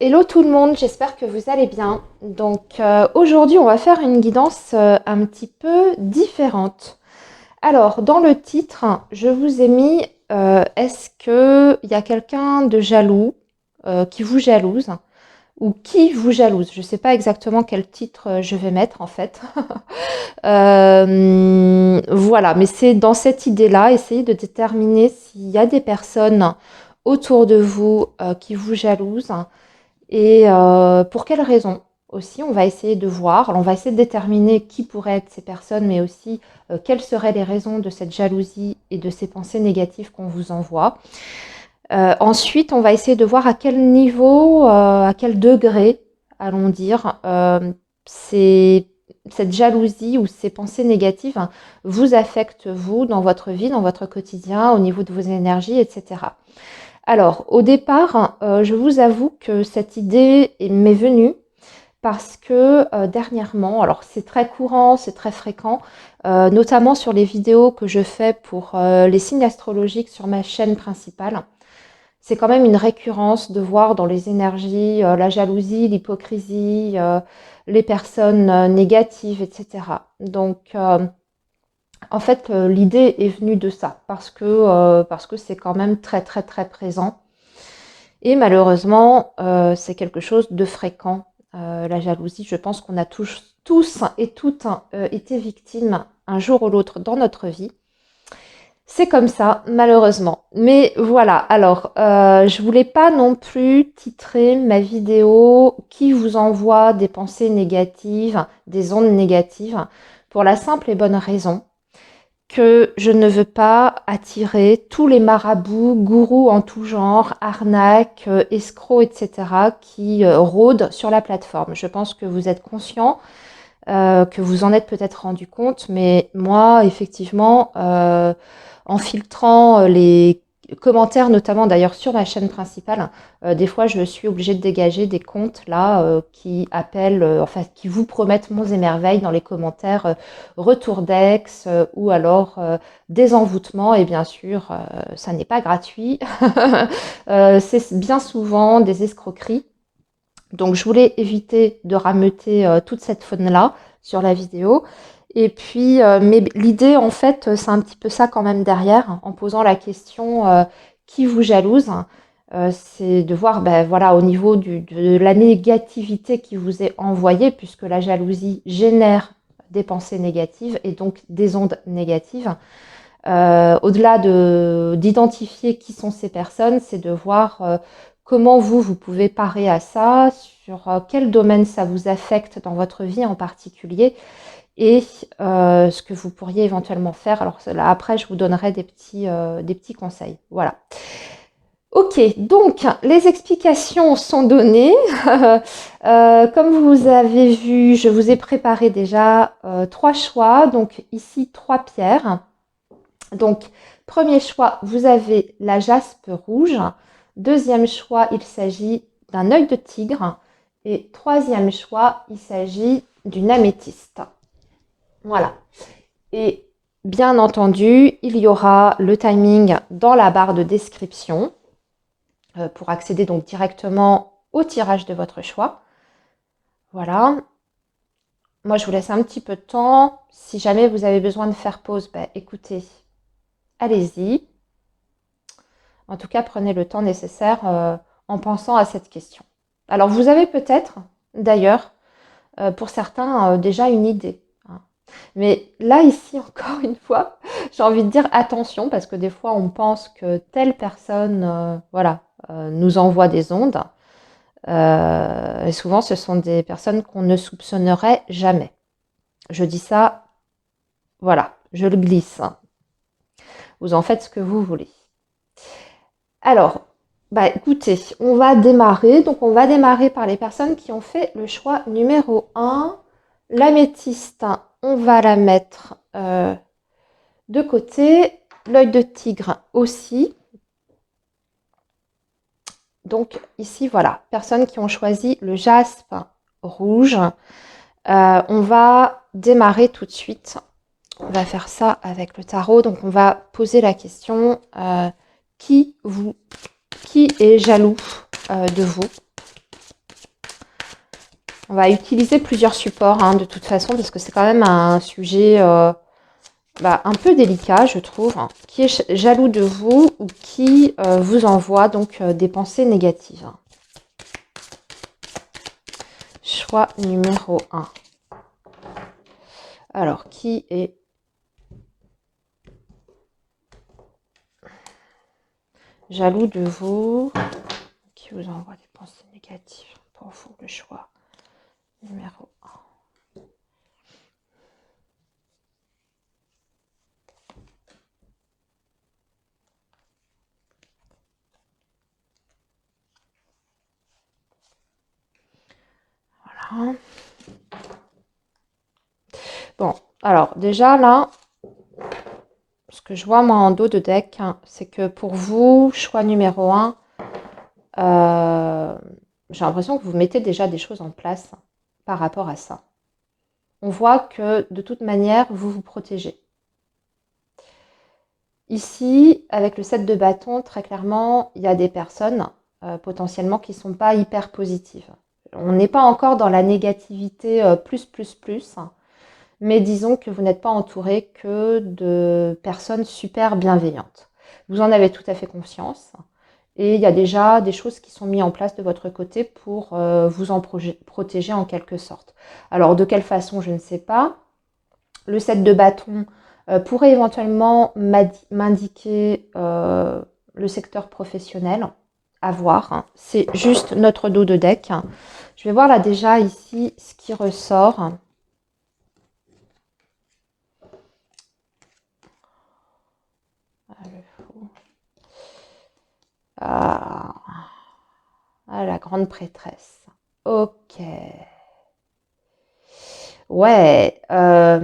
Hello tout le monde, j'espère que vous allez bien. Donc aujourd'hui on va faire une guidance un petit peu différente. Alors dans le titre, je vous ai mis est-ce qu'il y a quelqu'un de jaloux qui vous jalouse ou qui vous jalouse. Je ne sais pas exactement quel titre je vais mettre en fait. Voilà, mais c'est dans cette idée-là, essayez de déterminer s'il y a des personnes autour de vous qui vous jalousent et pour quelles raisons aussi, on va essayer de voir. Alors, on va essayer de déterminer qui pourraient être ces personnes, mais aussi quelles seraient les raisons de cette jalousie et de ces pensées négatives qu'on vous envoie. Ensuite, on va essayer de voir à quel niveau, à quel degré, allons dire, cette jalousie ou ces pensées négatives vous affectent, vous, dans votre vie, dans votre quotidien, au niveau de vos énergies, etc. Alors, au départ, je vous avoue que cette idée m'est venue parce que dernièrement, alors c'est très courant, c'est très fréquent, notamment sur les vidéos que je fais pour les signes astrologiques sur ma chaîne principale. C'est quand même une récurrence de voir dans les énergies la jalousie, l'hypocrisie, les personnes négatives, etc. Donc, en fait, l'idée est venue de ça, parce que c'est quand même très très très présent. Et malheureusement, c'est quelque chose de fréquent. La jalousie, je pense qu'on a tous et toutes été victimes un jour ou l'autre dans notre vie. C'est comme ça, malheureusement. Mais voilà, alors, je voulais pas non plus titrer ma vidéo qui vous envoie des pensées négatives, des ondes négatives, pour la simple et bonne raison que je ne veux pas attirer tous les marabouts, gourous en tout genre, arnaques, escrocs, etc., qui rôdent sur la plateforme. Je pense que vous êtes conscient, que vous en êtes peut-être rendu compte, mais moi, effectivement, en filtrant les commentaires, notamment d'ailleurs sur ma chaîne principale, des fois je suis obligée de dégager des comptes là qui appellent, enfin qui vous promettent monts et merveilles dans les commentaires, retour d'ex ou alors des envoûtements et bien sûr ça n'est pas gratuit. C'est bien souvent des escroqueries. Donc je voulais éviter de rameuter toute cette faune-là sur la vidéo. Et puis, mais l'idée, en fait, c'est un petit peu ça quand même derrière, en posant la question qui vous jalouse, c'est de voir, ben voilà, au niveau de la négativité qui vous est envoyée, puisque la jalousie génère des pensées négatives et donc des ondes négatives. Au-delà d'identifier qui sont ces personnes, c'est de voir comment vous pouvez parer à ça, sur quel domaine ça vous affecte dans votre vie en particulier et ce que vous pourriez éventuellement faire. Alors là, après, je vous donnerai des petits conseils. Voilà. Ok, donc les explications sont données. Comme vous avez vu, je vous ai préparé déjà trois choix. Donc ici, trois pierres. Donc, premier choix, vous avez la jaspe rouge. Deuxième choix, il s'agit d'un œil de tigre. Et troisième choix, il s'agit d'une améthyste. Voilà. Et bien entendu, il y aura le timing dans la barre de description pour accéder donc directement au tirage de votre choix. Voilà. Moi, je vous laisse un petit peu de temps. Si jamais vous avez besoin de faire pause, ben, écoutez, allez-y. En tout cas, prenez le temps nécessaire en pensant à cette question. Alors, vous avez peut-être, d'ailleurs, pour certains, déjà une idée. Hein. Mais là, ici, encore une fois, j'ai envie de dire attention, parce que des fois, on pense que telle personne voilà, nous envoie des ondes. Et souvent, ce sont des personnes qu'on ne soupçonnerait jamais. Je dis ça, voilà, je le glisse. Vous en faites ce que vous voulez. Alors, bah écoutez, on va démarrer. Donc, on va démarrer par les personnes qui ont fait le choix numéro 1. L'améthyste, on va la mettre de côté. L'œil de tigre aussi. Donc, ici, voilà, personnes qui ont choisi le jaspe rouge. On va démarrer tout de suite. On va faire ça avec le tarot. Donc, on va poser la question qui est jaloux de vous? On va utiliser plusieurs supports de toute façon parce que c'est quand même un sujet un peu délicat, je trouve, qui est jaloux de vous ou qui vous envoie donc des pensées négatives. Choix numéro 1. Alors, qui est jaloux de vous, qui vous envoie des pensées négatives pour vous, le choix numéro 1. Voilà. Bon, alors déjà là, ce que je vois moi en dos de deck, c'est que pour vous, choix numéro 1, j'ai l'impression que vous mettez déjà des choses en place par rapport à ça. On voit que de toute manière, vous vous protégez. Ici, avec le 7 de bâton, très clairement, il y a des personnes potentiellement qui ne sont pas hyper positives. On n'est pas encore dans la négativité plus, mais disons que vous n'êtes pas entouré que de personnes super bienveillantes. Vous en avez tout à fait conscience. Et il y a déjà des choses qui sont mises en place de votre côté pour vous en protéger en quelque sorte. Alors, de quelle façon, je ne sais pas. Le 7 de bâton pourrait éventuellement m'indiquer le secteur professionnel à voir. C'est juste notre dos de deck. Je vais voir là déjà ici ce qui ressort. Ah, la grande prêtresse. Ok. Ouais. Là,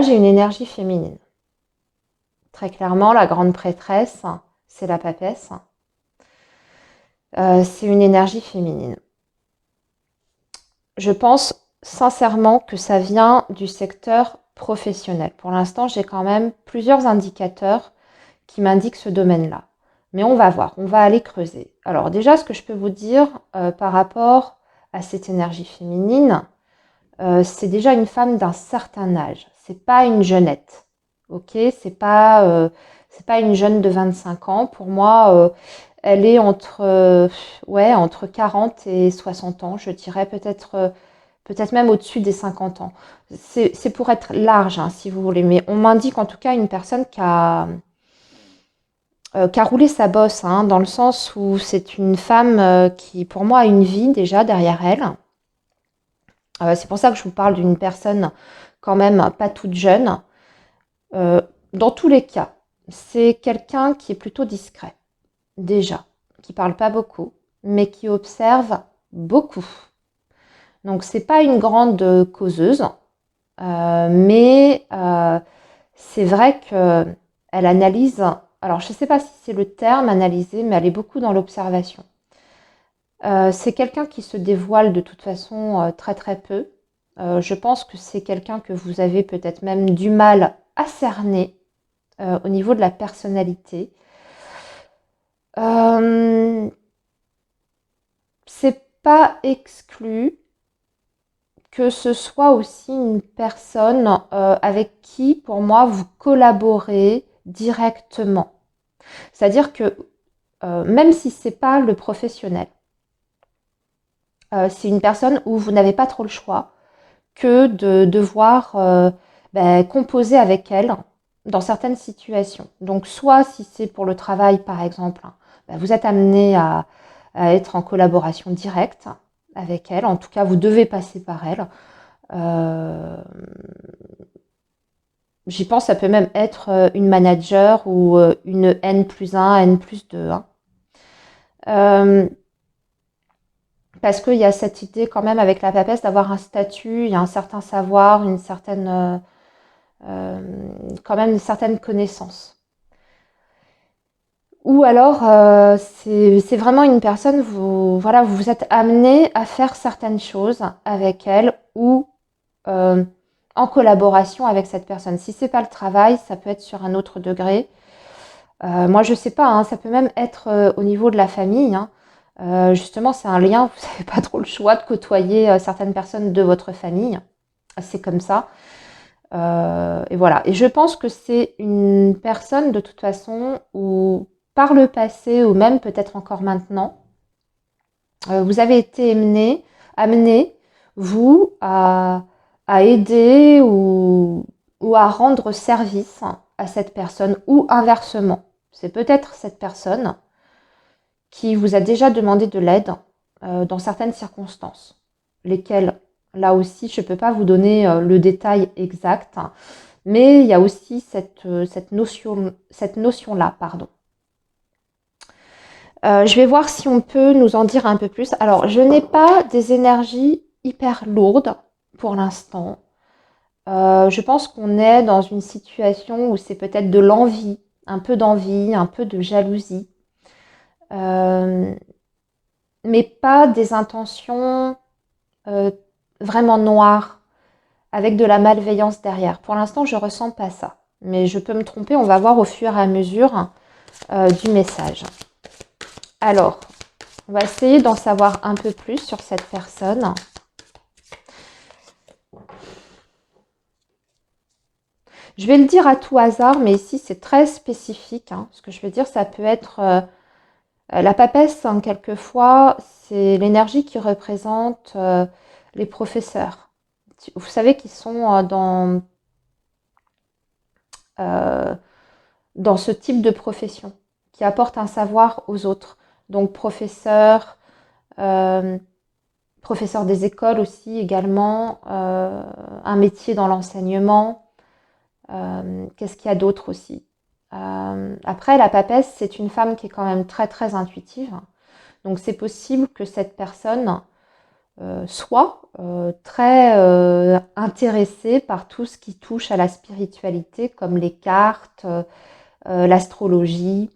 j'ai une énergie féminine. Très clairement, la grande prêtresse, c'est la papesse. C'est une énergie féminine. Je pense sincèrement que ça vient du secteur professionnel. Pour l'instant, j'ai quand même plusieurs indicateurs qui m'indiquent ce domaine-là. Mais on va voir, on va aller creuser. Alors déjà, ce que je peux vous dire par rapport à cette énergie féminine, c'est déjà une femme d'un certain âge. C'est pas une jeunette, ok? C'est pas une jeune de 25 ans. Pour moi, elle est entre 40 et 60 ans, je dirais peut-être même au-dessus des 50 ans. C'est pour être large, si vous voulez. Mais on m'indique en tout cas une personne qui a roulé sa bosse, dans le sens où c'est une femme qui, pour moi, a une vie déjà derrière elle. C'est pour ça que je vous parle d'une personne quand même pas toute jeune. Dans tous les cas, c'est quelqu'un qui est plutôt discret, déjà, qui parle pas beaucoup, mais qui observe beaucoup. Donc c'est pas une grande causeuse, mais c'est vrai qu'elle analyse. Alors je ne sais pas si c'est le terme analyser, mais elle est beaucoup dans l'observation. C'est quelqu'un qui se dévoile de toute façon très très peu. Je pense que c'est quelqu'un que vous avez peut-être même du mal à cerner au niveau de la personnalité. C'est pas exclu que ce soit aussi une personne avec qui, pour moi, vous collaborez directement. C'est-à-dire que même si c'est pas le professionnel, c'est une personne où vous n'avez pas trop le choix que de devoir composer avec elle dans certaines situations. Donc soit si c'est pour le travail par exemple, vous êtes amené à être en collaboration directe avec elle. En tout cas, vous devez passer par elle. J'y pense, ça peut même être une manager ou une N+1, N+2. Parce qu'il y a cette idée quand même avec la papesse d'avoir un statut, il y a un certain savoir, quand même une certaine connaissance. Ou alors, c'est vraiment une personne, vous êtes amené à faire certaines choses avec elle ou en collaboration avec cette personne. Si c'est pas le travail, ça peut être sur un autre degré. Moi, je sais pas, ça peut même être au niveau de la famille. Justement, c'est un lien, vous n'avez pas trop le choix de côtoyer certaines personnes de votre famille. C'est comme ça. Et voilà. Et je pense que c'est une personne, de toute façon, où par le passé, ou même peut-être encore maintenant, vous avez été amené vous, à aider ou à rendre service à cette personne, ou inversement. C'est peut-être cette personne qui vous a déjà demandé de l'aide dans certaines circonstances, lesquelles, là aussi, je ne peux pas vous donner le détail exact, mais il y a aussi cette notion-là, pardon. Je vais voir si on peut nous en dire un peu plus. Alors, je n'ai pas des énergies hyper lourdes pour l'instant. Je pense qu'on est dans une situation où c'est peut-être de l'envie, un peu de jalousie, euh, mais pas des intentions euh, vraiment noires, avec de la malveillance derrière. Pour l'instant, je ressens pas ça. Mais je peux me tromper, on va voir au fur et à mesure du message. Alors, on va essayer d'en savoir un peu plus sur cette personne. Je vais le dire à tout hasard, mais ici c'est très spécifique. Ce que je veux dire, ça peut être la papesse, quelquefois, c'est l'énergie qui représente les professeurs. Vous savez qu'ils sont dans ce type de profession, qui apporte un savoir aux autres. Donc professeur, professeur des écoles aussi également, un métier dans l'enseignement. Qu'est-ce qu'il y a d'autre aussi? Après, la papesse, c'est une femme qui est quand même très très intuitive. Donc c'est possible que cette personne soit très intéressée par tout ce qui touche à la spiritualité, comme les cartes, l'astrologie,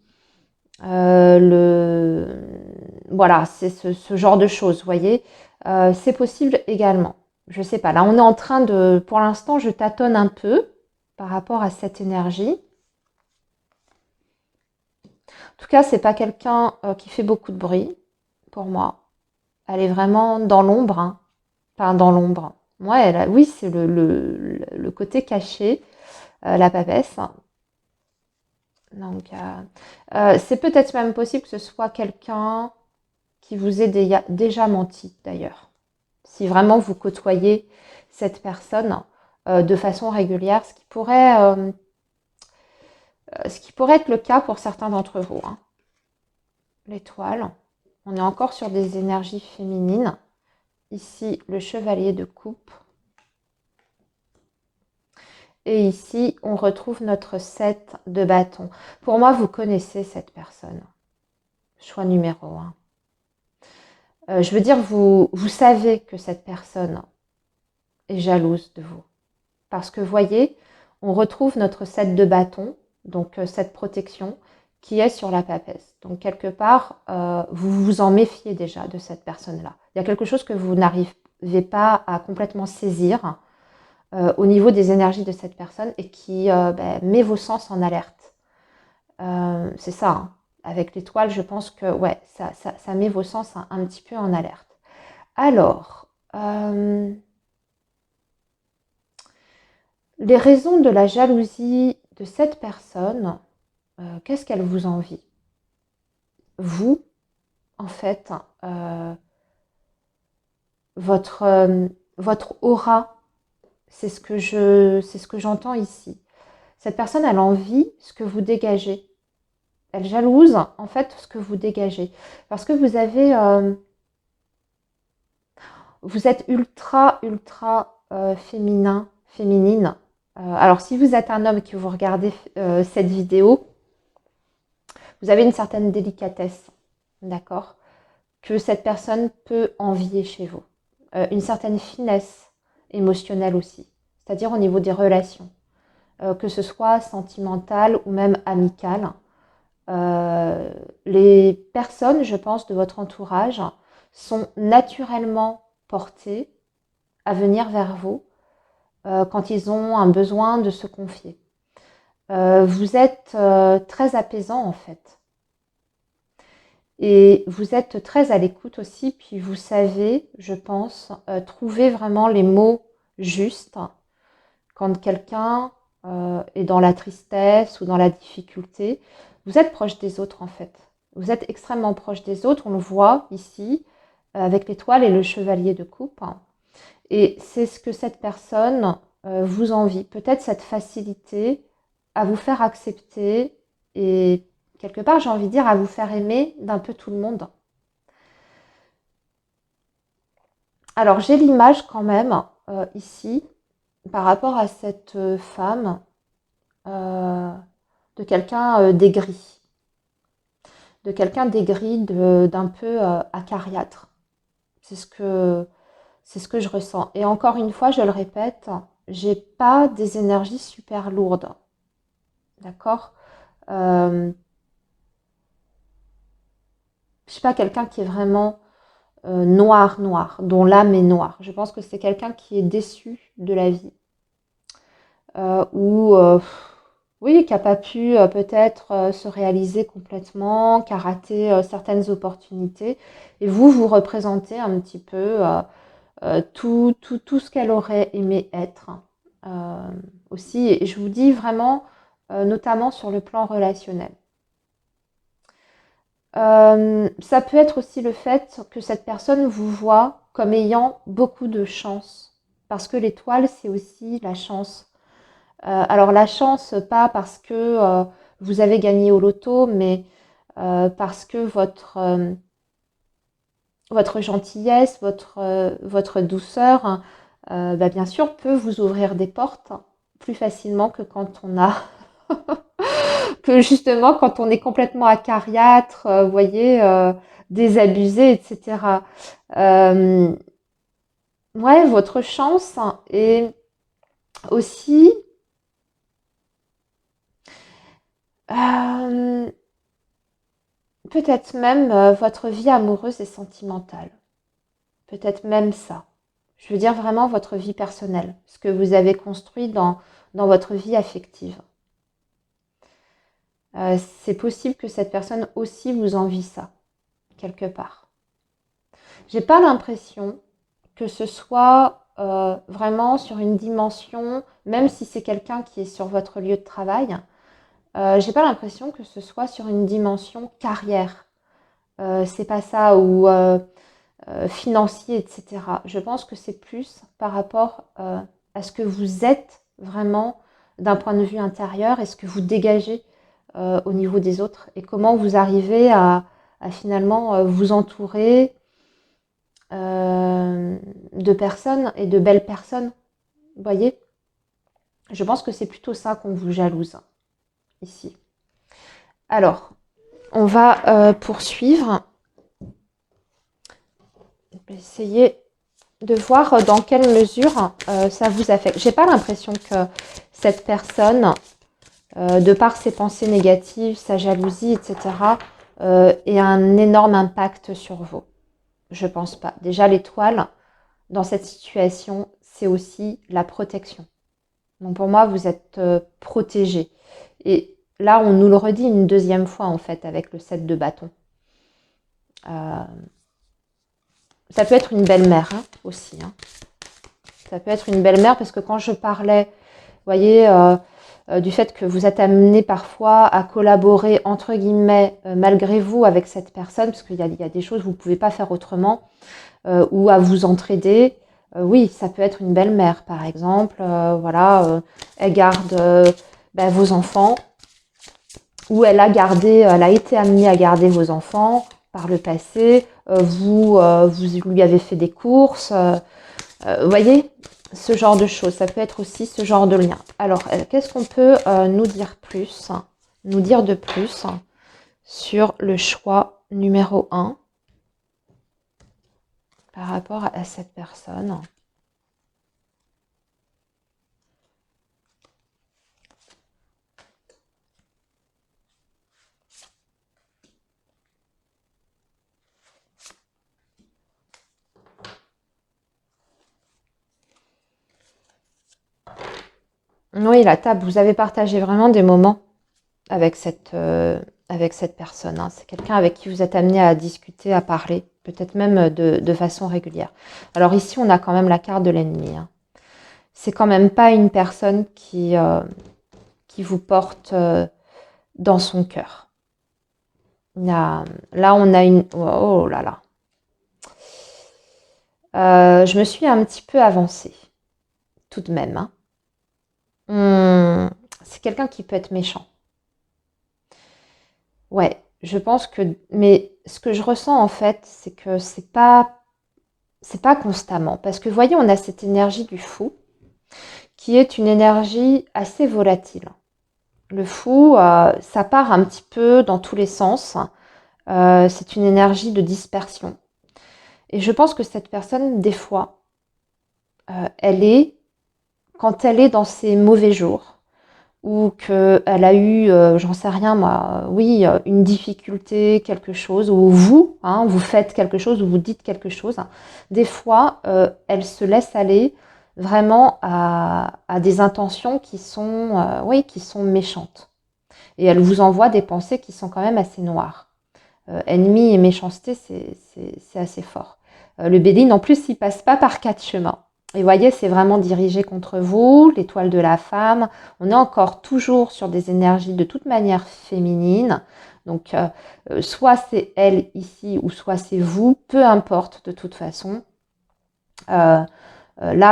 voilà, c'est ce genre de choses, vous voyez. C'est possible également. Je sais pas. Là, on est en train de, pour l'instant, je tâtonne un peu par rapport à cette énergie. En tout cas, c'est pas quelqu'un qui fait beaucoup de bruit pour moi. Elle est vraiment dans l'ombre, hein. Enfin, dans l'ombre. Ouais, oui, c'est le côté caché, la papesse. Donc, c'est peut-être même possible que ce soit quelqu'un qui vous ait déjà menti, d'ailleurs. Si vraiment vous côtoyez cette personne de façon régulière, ce qui pourrait être le cas pour certains d'entre vous, hein. L'étoile. On est encore sur des énergies féminines. Ici, le chevalier de coupe. Et ici, on retrouve notre 7 de bâton. Pour moi, vous connaissez cette personne. Choix numéro 1. Je veux dire, vous savez que cette personne est jalouse de vous. Parce que, voyez, on retrouve notre 7 de bâton, donc cette protection, qui est sur la papesse. Donc, quelque part, vous vous en méfiez déjà de cette personne-là. Il y a quelque chose que vous n'arrivez pas à complètement saisir au niveau des énergies de cette personne et qui met vos sens en alerte. C'est ça, hein. Avec l'étoile, je pense que ouais, ça met vos sens un petit peu en alerte. Alors, les raisons de la jalousie de cette personne, qu'est-ce qu'elle vous envie? Vous, en fait, votre aura, c'est ce que j'entends ici. Cette personne, elle envie ce que vous dégagez. Elle jalouse, en fait, ce que vous dégagez. Parce que vous êtes ultra, ultra féminine. Alors, si vous êtes un homme et que vous regardez cette vidéo, vous avez une certaine délicatesse, d'accord, que cette personne peut envier chez vous. Une certaine finesse émotionnelle aussi, c'est-à-dire au niveau des relations, que ce soit sentimentale ou même amicale. Les personnes, je pense, de votre entourage sont naturellement portées à venir vers vous quand ils ont un besoin de se confier. Vous êtes très apaisant en fait. Et vous êtes très à l'écoute aussi, puis vous savez, je pense, trouver vraiment les mots justes quand quelqu'un est dans la tristesse ou dans la difficulté. Vous êtes proche des autres en fait. Vous êtes extrêmement proche des autres, on le voit ici, avec l'étoile et le chevalier de coupe. Et c'est ce que cette personne vous envie. Peut-être cette facilité à vous faire accepter et quelque part, j'ai envie de dire, à vous faire aimer d'un peu tout le monde. Alors, j'ai l'image quand même ici, par rapport à cette femme, euh, de quelqu'un d'aigri. De quelqu'un d'aigri, d'un peu acariâtre. C'est ce que c'est ce que je ressens. Et encore une fois, je le répète, j'ai pas des énergies super lourdes. D'accord. Je suis pas quelqu'un qui est vraiment noir, noir, dont l'âme est noire. Je pense que c'est quelqu'un qui est déçu de la vie. Ou oui, qui n'a pas pu peut-être se réaliser complètement, qui a raté certaines opportunités. Et vous, vous représentez un petit peu tout ce qu'elle aurait aimé être euh, aussi. Et je vous dis vraiment, notamment sur le plan relationnel. Ça peut être aussi le fait que cette personne vous voit comme ayant beaucoup de chance. Parce que l'étoile, c'est aussi la chance. Alors la chance, pas parce que vous avez gagné au loto, mais parce que votre gentillesse, votre douceur, bah, bien sûr, peut vous ouvrir des portes plus facilement que quand on a, que justement quand on est complètement acariâtre, vous voyez, désabusé, etc. Euh, ouais, votre chance est aussi euh, peut-être même votre vie amoureuse et sentimentale. Peut-être même ça. Je veux dire vraiment votre vie personnelle, ce que vous avez construit dans votre vie affective. C'est possible que cette personne aussi vous envie ça, quelque part. J'ai pas l'impression que ce soit vraiment sur une dimension, même si c'est quelqu'un qui est sur votre lieu de travail, j'ai pas l'impression que ce soit sur une dimension carrière. C'est pas ça, ou financier, etc. Je pense que c'est plus par rapport à ce que vous êtes vraiment d'un point de vue intérieur et ce que vous dégagez au niveau des autres et comment vous arrivez à finalement vous entourer de personnes et de belles personnes. Vous voyez, je pense que c'est plutôt ça qu'on vous jalouse ici. Alors, on va poursuivre. Je vais essayer de voir dans quelle mesure ça vous affecte. J'ai pas l'impression que cette personne, de par ses pensées négatives, sa jalousie, etc., ait un énorme impact sur vous. Je pense pas. Déjà, l'étoile, dans cette situation, c'est aussi la protection. Donc pour moi, vous êtes protégé. Et là, on nous le redit une deuxième fois, en fait, avec le 7 de bâton. Euh, ça peut être une belle-mère hein, aussi. Hein. Ça peut être une belle-mère parce que quand je parlais, vous voyez, du fait que vous êtes amené parfois à collaborer, entre guillemets, malgré vous avec cette personne, parce qu'il y a des choses que vous ne pouvez pas faire autrement, ou à vous entraider. Oui, ça peut être une belle-mère, par exemple. Voilà, elle garde ben, vos enfants, ou elle a été amenée à garder vos enfants par le passé. Vous lui avez fait des courses. Vous voyez, ce genre de choses. Ça peut être aussi ce genre de lien. Alors, qu'est-ce qu'on peut nous dire plus, nous dire de plus sur le choix numéro 1 par rapport à cette personne? Oui, la table, vous avez partagé vraiment des moments avec cette avec cette personne, hein. C'est quelqu'un avec qui vous êtes amené à discuter, à parler, peut-être même de façon régulière. Alors ici, on a quand même la carte de l'ennemi, hein. C'est quand même pas une personne qui vous porte dans son cœur. Là, on a une... Oh là là. Je me suis un petit peu avancée, tout de même, hein. C'est quelqu'un qui peut être méchant. Ouais, je pense que... Mais ce que je ressens, en fait, c'est que c'est pas constamment. Parce que, vous voyez, on a cette énergie du fou, qui est une énergie assez volatile. Le fou, ça part un petit peu dans tous les sens. C'est une énergie de dispersion. Et je pense que cette personne, des fois, quand elle est dans ses mauvais jours, ou qu'elle a eu, j'en sais rien moi, oui, une difficulté, quelque chose, ou vous, hein, vous faites quelque chose, ou vous dites quelque chose, hein, des fois, elle se laisse aller vraiment à des intentions qui sont, oui, qui sont méchantes. Et elle vous envoie des pensées qui sont quand même assez noires. Ennemi et méchanceté, c'est assez fort. Le Béline, en plus, il passe pas par quatre chemins. Et vous voyez, c'est vraiment dirigé contre vous, l'étoile de la femme. On est encore toujours sur des énergies de toute manière féminines. Donc, soit c'est elle ici, ou soit c'est vous, peu importe de toute façon. Là,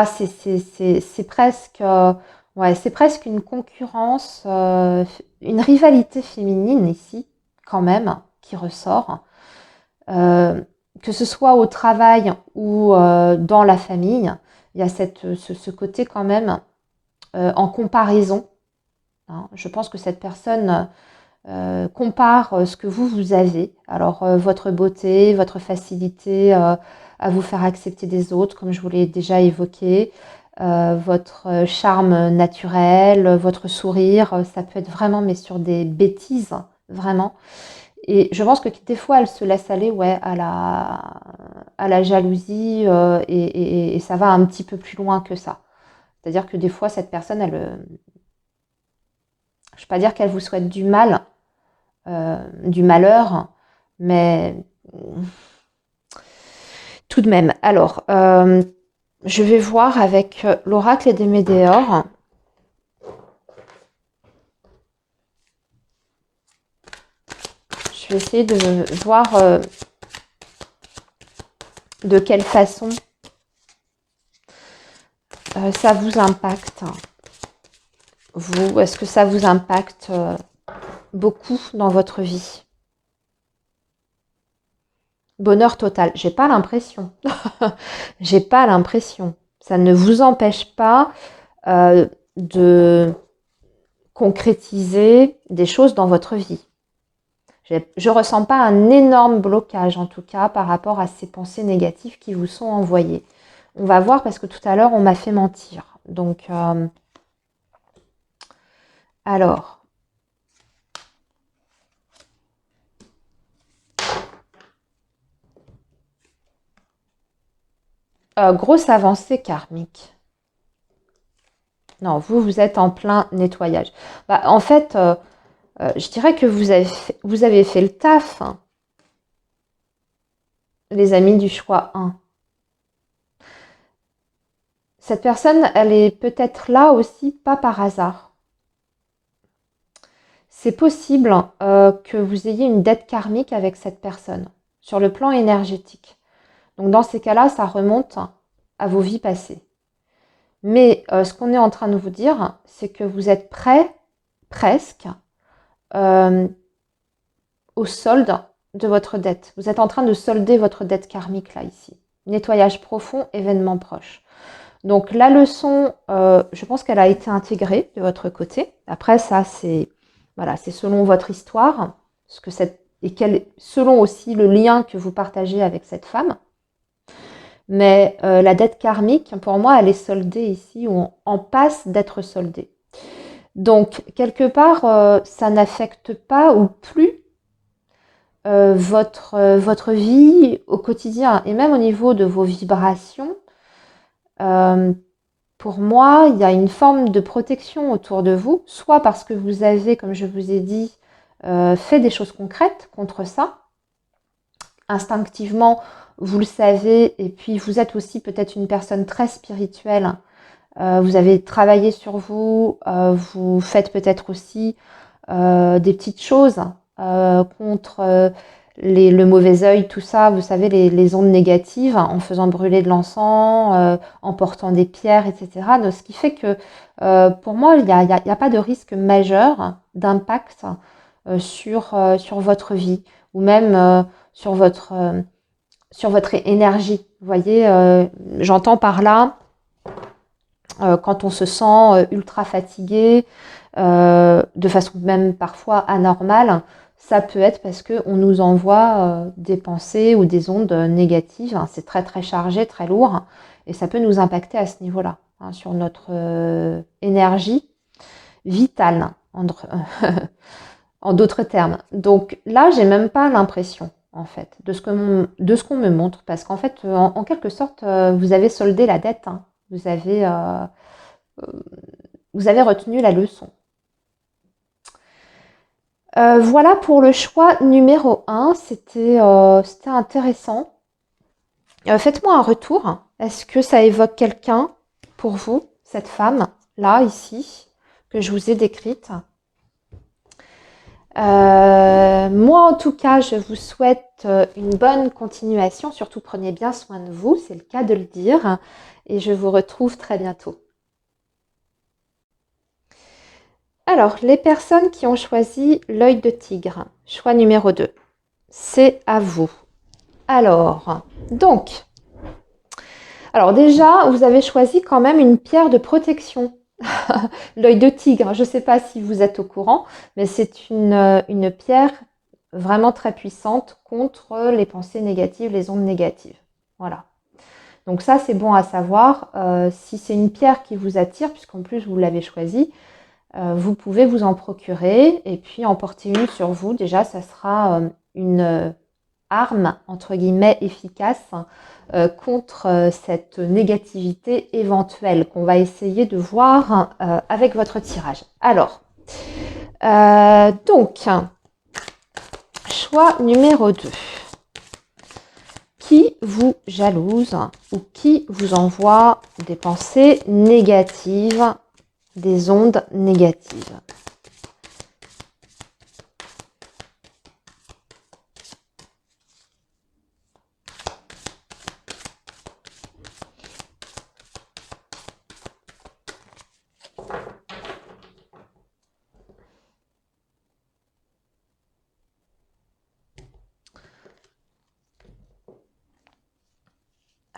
c'est presque, ouais, c'est presque une concurrence, une rivalité féminine ici, quand même, qui ressort. Euh, que ce soit au travail ou dans la famille, il y a ce côté quand même en comparaison, hein. Je pense que cette personne compare ce que vous avez. Alors, votre beauté, votre facilité à vous faire accepter des autres, comme je vous l'ai déjà évoqué, votre charme naturel, votre sourire, ça peut être vraiment, mais sur des bêtises, vraiment. Et je pense que des fois, elle se laisse aller, ouais, à la jalousie et ça va un petit peu plus loin que ça. C'est-à-dire que des fois, cette personne, je ne vais pas dire qu'elle vous souhaite du malheur, mais tout de même. Alors, je vais voir avec l'oracle des Médéors. Je vais essayer de voir de quelle façon ça vous impacte. Vous, est-ce que ça vous impacte beaucoup dans votre vie? Bonheur total. J'ai pas l'impression. J'ai pas l'impression. Ça ne vous empêche pas de concrétiser des choses dans votre vie. Je ne ressens pas un énorme blocage, en tout cas, par rapport à ces pensées négatives qui vous sont envoyées. On va voir, parce que tout à l'heure, on m'a fait mentir. Donc, alors... grosse avancée karmique. Non, vous êtes en plein nettoyage. Bah, en fait, je dirais que vous avez fait le taf, hein, les amis du choix 1. Cette personne, elle est peut-être là aussi, pas par hasard. C'est possible que vous ayez une dette karmique avec cette personne, sur le plan énergétique. Donc dans ces cas-là, ça remonte à vos vies passées. Mais ce qu'on est en train de vous dire, c'est que vous êtes prêt, presque, au solde de votre dette. Vous êtes en train de solder votre dette karmique là, ici. Nettoyage profond, événement proche. Donc la leçon, je pense qu'elle a été intégrée de votre côté. Après ça, c'est voilà, c'est selon votre histoire, selon aussi le lien que vous partagez avec cette femme. Mais la dette karmique, pour moi, elle est soldée ici, ou en passe d'être soldée. Donc, quelque part, ça n'affecte pas ou plus votre vie au quotidien. Et même au niveau de vos vibrations, pour moi, il y a une forme de protection autour de vous, soit parce que vous avez, comme je vous ai dit, fait des choses concrètes contre ça. Instinctivement, vous le savez, et puis vous êtes aussi peut-être une personne très spirituelle. Vous avez travaillé sur vous, vous faites peut-être aussi des petites choses contre le mauvais œil, tout ça, vous savez, les ondes négatives, en faisant brûler de l'encens, en portant des pierres, etc. Donc, ce qui fait que pour moi, il n'y a pas de risque majeur d'impact sur votre vie, ou même sur votre énergie. Vous voyez, j'entends par là, quand on se sent ultra fatigué, de façon même parfois anormale, ça peut être parce qu'on nous envoie des pensées ou des ondes négatives. C'est très très chargé, très lourd, et ça peut nous impacter à ce niveau-là, hein, sur notre énergie vitale, en d'autres termes. Donc là, j'ai même pas l'impression, en fait, de ce qu'on me montre, parce qu'en fait, en quelque sorte, vous avez soldé la dette, hein. Vous avez retenu la leçon. Voilà pour le choix numéro 1, c'était intéressant. Faites-moi un retour. Est-ce que ça évoque quelqu'un pour vous, cette femme, là, ici, que je vous ai décrite? Moi, en tout cas, je vous souhaite une bonne continuation. Surtout, prenez bien soin de vous, c'est le cas de le dire. Et je vous retrouve très bientôt. Alors, les personnes qui ont choisi l'œil de tigre, choix numéro 2, c'est à vous. Alors déjà, vous avez choisi quand même une pierre de protection. L'œil de tigre, je ne sais pas si vous êtes au courant, mais c'est une pierre vraiment très puissante contre les pensées négatives, les ondes négatives. Voilà. Donc ça, c'est bon à savoir. Si c'est une pierre qui vous attire, puisqu'en plus vous l'avez choisie, vous pouvez vous en procurer et puis en porter une sur vous. Déjà, ça sera une arme, entre guillemets, efficace contre cette négativité éventuelle qu'on va essayer de voir avec votre tirage. Alors, donc, choix numéro 2. Qui vous jalouse ou qui vous envoie des pensées négatives, des ondes négatives?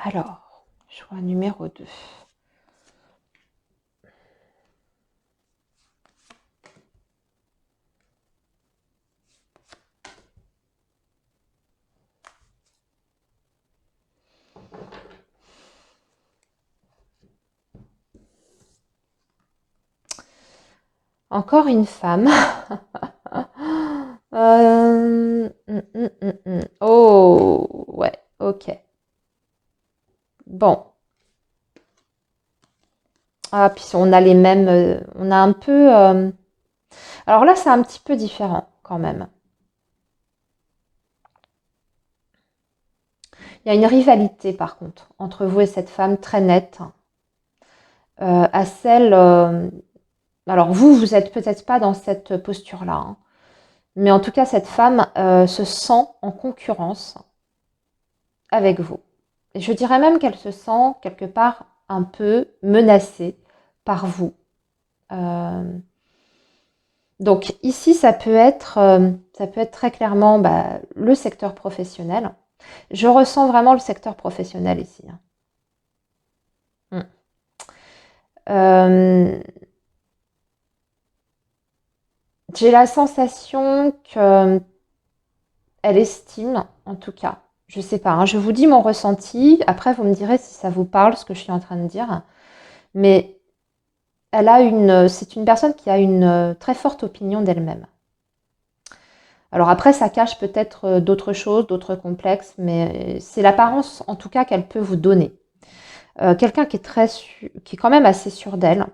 Alors, choix numéro 2. Encore une femme. Oh, ouais, ok. Bon. Ah, puis on a les mêmes. On a un peu. Alors là, c'est un petit peu différent quand même. Il y a une rivalité par contre entre vous et cette femme très nette. À celle. Alors vous êtes peut-être pas dans cette posture-là, hein, mais en tout cas, cette femme se sent en concurrence avec vous. Et je dirais même qu'elle se sent quelque part un peu menacée par vous. Donc ici, ça peut être très clairement le secteur professionnel. Je ressens vraiment le secteur professionnel ici, hein. J'ai la sensation qu'elle estime, en tout cas, je sais pas, hein, je vous dis mon ressenti, après vous me direz si ça vous parle, ce que je suis en train de dire, mais c'est une personne qui a une très forte opinion d'elle-même. Alors après, ça cache peut-être d'autres choses, d'autres complexes, mais c'est l'apparence en tout cas qu'elle peut vous donner. Quelqu'un qui est quand même assez sûr d'elle,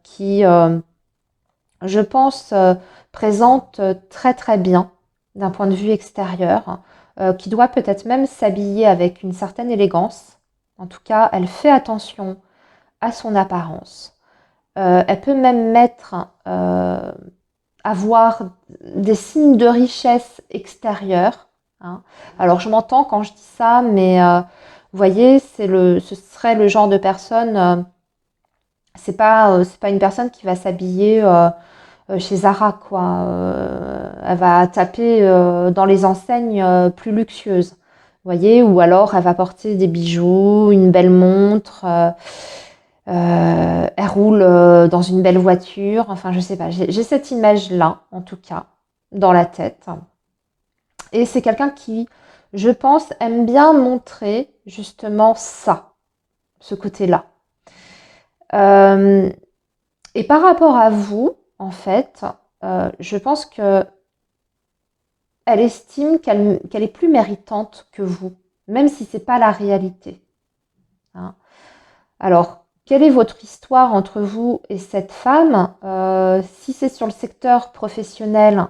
qui je pense, présente très très bien d'un point de vue extérieur, qui doit peut-être même s'habiller avec une certaine élégance. En tout cas, elle fait attention à son apparence. Elle peut même avoir des signes de richesse extérieure, hein. Alors je m'entends quand je dis ça, mais vous voyez, ce serait le genre de personne, c'est pas une personne qui va s'habiller chez Zara, quoi. Elle va taper dans les enseignes plus luxueuses, vous voyez, ou alors elle va porter des bijoux, une belle montre, elle roule dans une belle voiture, enfin je sais pas, j'ai cette image-là, en tout cas, dans la tête. Et c'est quelqu'un qui, je pense, aime bien montrer justement ça, ce côté-là. Euh, et par rapport à vous, en fait, je pense que elle estime qu'elle est plus méritante que vous, même si c'est pas la réalité, hein. Alors, quelle est votre histoire entre vous et cette femme? Si c'est sur le secteur professionnel,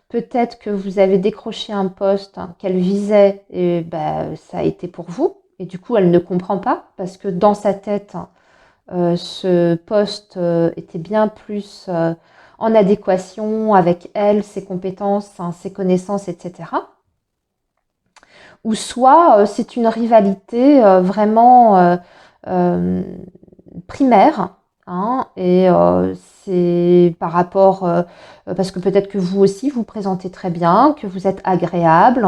peut-être que vous avez décroché un poste qu'elle visait et ben, ça a été pour vous. Et du coup, elle ne comprend pas parce que dans sa tête, ce poste était bien plus en adéquation avec elle, ses compétences, hein, ses connaissances, etc. Ou soit c'est une rivalité vraiment euh, primaire, hein, et c'est par rapport, parce que peut-être que vous aussi vous présentez très bien, que vous êtes agréable,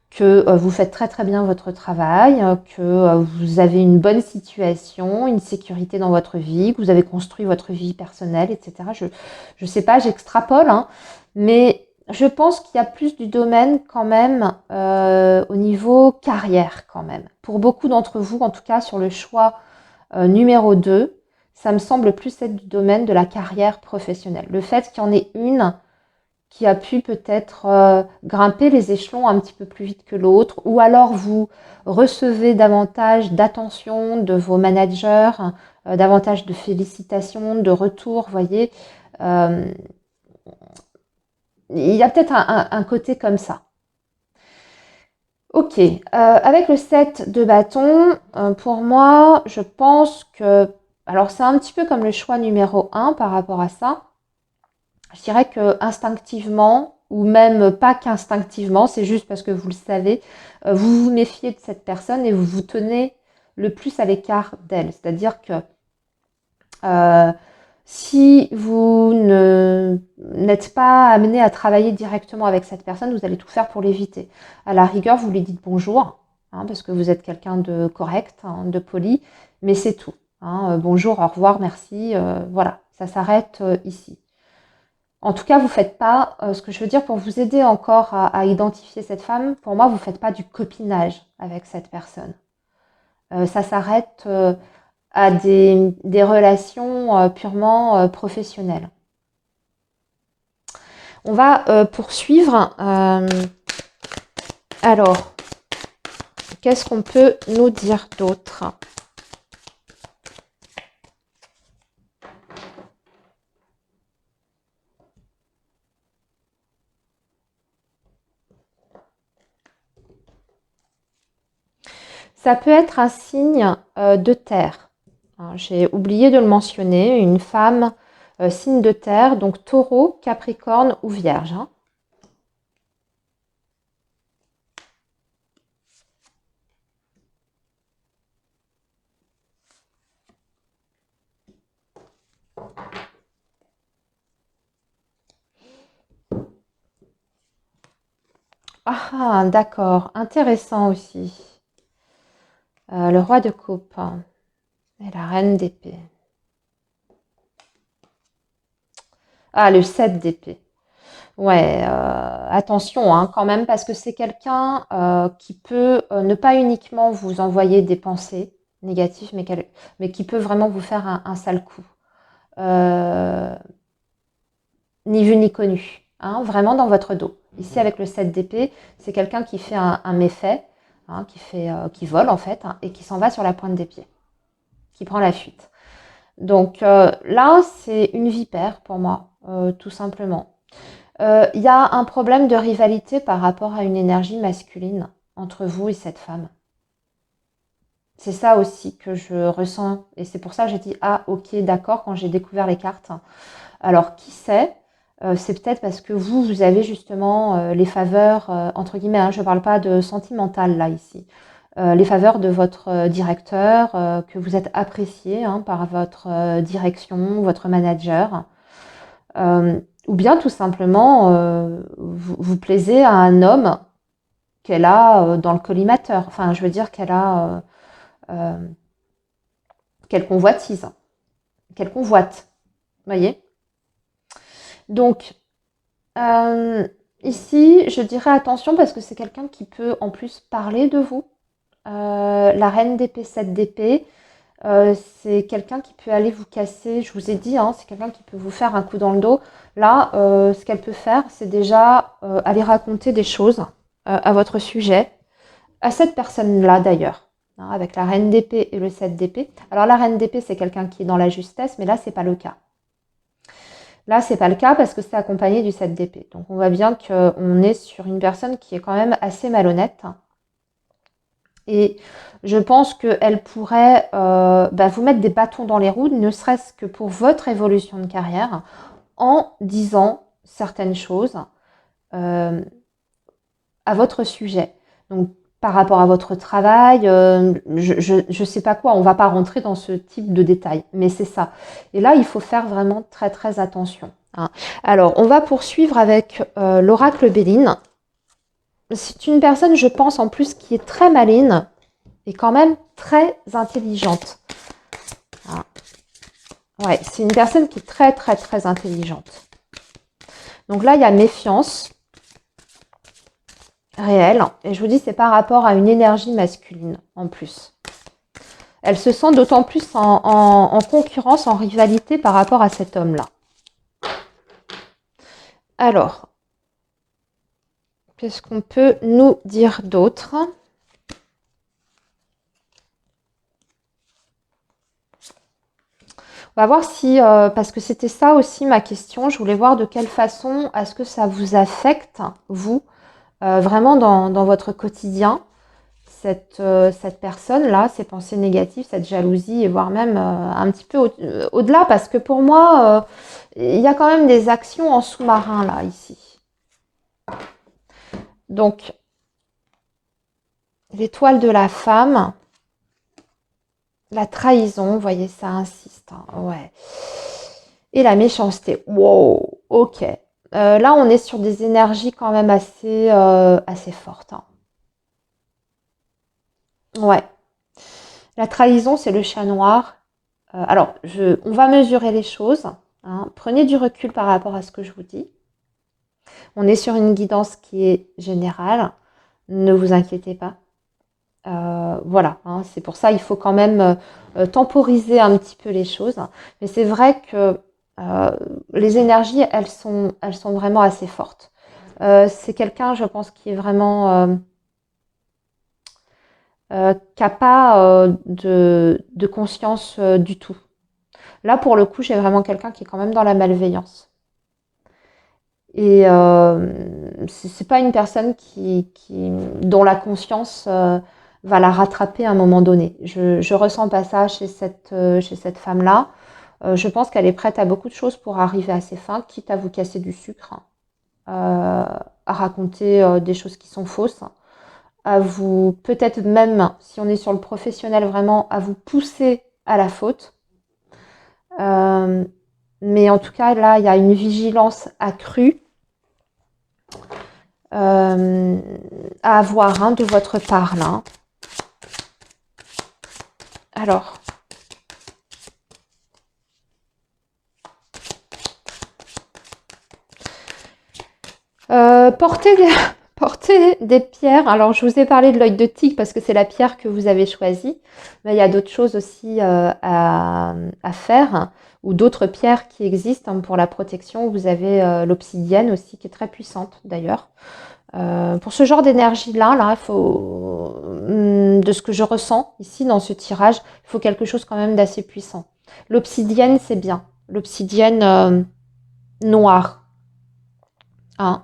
que vous faites très très bien votre travail, que vous avez une bonne situation, une sécurité dans votre vie, que vous avez construit votre vie personnelle, etc. Je sais pas, j'extrapole, hein, mais je pense qu'il y a plus du domaine quand même au niveau carrière quand même. Pour beaucoup d'entre vous, en tout cas sur le choix numéro 2, ça me semble plus être du domaine de la carrière professionnelle. Le fait qu'il y en ait une qui a pu peut-être grimper les échelons un petit peu plus vite que l'autre, ou alors vous recevez davantage d'attention de vos managers, davantage de félicitations, de retours, voyez. Euh, il y a peut-être un côté comme ça. Ok, avec le 7 de bâton, pour moi, je pense que... Alors c'est un petit peu comme le choix numéro 1 par rapport à ça. Je dirais que instinctivement, ou même pas qu'instinctivement, c'est juste parce que vous le savez, vous vous méfiez de cette personne et vous vous tenez le plus à l'écart d'elle. C'est-à-dire que euh, si vous n'êtes pas amené à travailler directement avec cette personne, vous allez tout faire pour l'éviter. À la rigueur, vous lui dites bonjour, hein, parce que vous êtes quelqu'un de correct, hein, de poli, mais c'est tout, hein. Bonjour, au revoir, merci, voilà, ça s'arrête ici. En tout cas, vous ne faites pas, ce que je veux dire pour vous aider encore à identifier cette femme, pour moi, vous ne faites pas du copinage avec cette personne. Ça s'arrête à des relations purement professionnelles. On va poursuivre. Alors, qu'est-ce qu'on peut nous dire d'autre? Ça peut être un signe de terre. J'ai oublié de le mentionner, une femme signe de terre, donc taureau, capricorne ou vierge, hein. Ah, d'accord, intéressant aussi. Le roi de coupe et la reine d'épée. Ah, le 7 d'épée. Ouais, attention hein, quand même, parce que c'est quelqu'un qui peut ne pas uniquement vous envoyer des pensées négatives, mais qui peut vraiment vous faire un sale coup. Euh, Ni vu ni connu, hein, vraiment dans votre dos. Ici, avec le 7 d'épée, c'est quelqu'un qui fait un méfait, hein, qui vole en fait, hein, et qui s'en va sur la pointe des pieds, qui prend la fuite. Donc là, c'est une vipère pour moi, tout simplement. Il y a un problème de rivalité par rapport à une énergie masculine entre vous et cette femme. C'est ça aussi que je ressens et c'est pour ça que j'ai dit: «Ah OK, d'accord» quand j'ai découvert les cartes. Alors qui sait? C'est peut-être parce que vous, vous avez justement, les faveurs, entre guillemets, hein, je ne parle pas de sentimental là ici. Les faveurs de votre, directeur, que vous êtes apprécié, hein, par votre, direction, votre manager. Ou bien tout simplement, vous plaisez à un homme qu'elle a, dans le collimateur. Enfin, je veux dire qu'elle a, qu'elle convoitise, qu'elle convoite. Vous voyez? Donc, ici, je dirais attention parce que c'est quelqu'un qui peut en plus parler de vous. La reine d'épée, 7 d'épée, c'est quelqu'un qui peut aller vous casser, je vous ai dit, hein, c'est quelqu'un qui peut vous faire un coup dans le dos. Là, ce qu'elle peut faire, c'est déjà aller raconter des choses à votre sujet, à cette personne-là d'ailleurs, hein, avec la reine d'épée et le 7 d'épée. Alors la reine d'épée, c'est quelqu'un qui est dans la justesse, mais là, c'est pas le cas. Là, c'est pas le cas parce que c'est accompagné du 7 d'épée. Donc on voit bien qu'on est sur une personne qui est quand même assez malhonnête. Et je pense qu'elle pourrait vous mettre des bâtons dans les roues, ne serait-ce que pour votre évolution de carrière, en disant certaines choses à votre sujet. Donc par rapport à votre travail, je sais pas quoi, on va pas rentrer dans ce type de détails, mais c'est ça. Et là, il faut faire vraiment très très attention, hein. Alors, on va poursuivre avec l'oracle Béline. C'est une personne, je pense, en plus, qui est très maligne et quand même très intelligente. Ah. Ouais, c'est une personne qui est très très très intelligente. Donc là, il y a méfiance réelle. Et je vous dis, c'est par rapport à une énergie masculine en plus. Elle se sent d'autant plus en concurrence, en rivalité par rapport à cet homme-là. Alors, qu'est-ce qu'on peut nous dire d'autre ? On va voir si, parce que c'était ça aussi ma question, je voulais voir de quelle façon est-ce que ça vous affecte, vous, vraiment dans votre quotidien, cette personne-là, ces pensées négatives, cette jalousie, et voire même un petit peu au-delà, parce que pour moi, il y a quand même des actions en sous-marin, là, ici. Donc, l'étoile de la femme, la trahison, vous voyez, ça insiste, hein, ouais. Et la méchanceté, wow, ok. Là, on est sur des énergies quand même assez fortes, hein. Ouais. La trahison, c'est le chat noir. Alors, on va mesurer les choses, hein. Prenez du recul par rapport à ce que je vous dis. On est sur une guidance qui est générale. Ne vous inquiétez pas. Voilà, hein, c'est pour ça il faut quand même temporiser un petit peu les choses. Mais c'est vrai que les énergies, elles sont vraiment assez fortes. C'est quelqu'un, je pense, qui est vraiment qui n'a pas de conscience du tout. Là, pour le coup, j'ai vraiment quelqu'un qui est quand même dans la malveillance. Et c'est pas une personne dont la conscience va la rattraper à un moment donné. Je ressens pas ça chez cette femme-là. Je pense qu'elle est prête à beaucoup de choses pour arriver à ses fins, quitte à vous casser du sucre, à raconter des choses qui sont fausses, à vous, peut-être même, si on est sur le professionnel vraiment, à vous pousser à la faute. Mais en tout cas, là, il y a une vigilance accrue à avoir, hein, de votre part, là. Alors, portez portez des pierres. Alors, je vous ai parlé de l'œil de tigre parce que c'est la pierre que vous avez choisie. Mais il y a d'autres choses aussi à faire, hein, ou d'autres pierres qui existent, hein, pour la protection. Vous avez l'obsidienne aussi qui est très puissante d'ailleurs. Pour ce genre d'énergie-là, il faut, de ce que je ressens ici dans ce tirage, il faut quelque chose quand même d'assez puissant. L'obsidienne, c'est bien. L'obsidienne noire. Hein.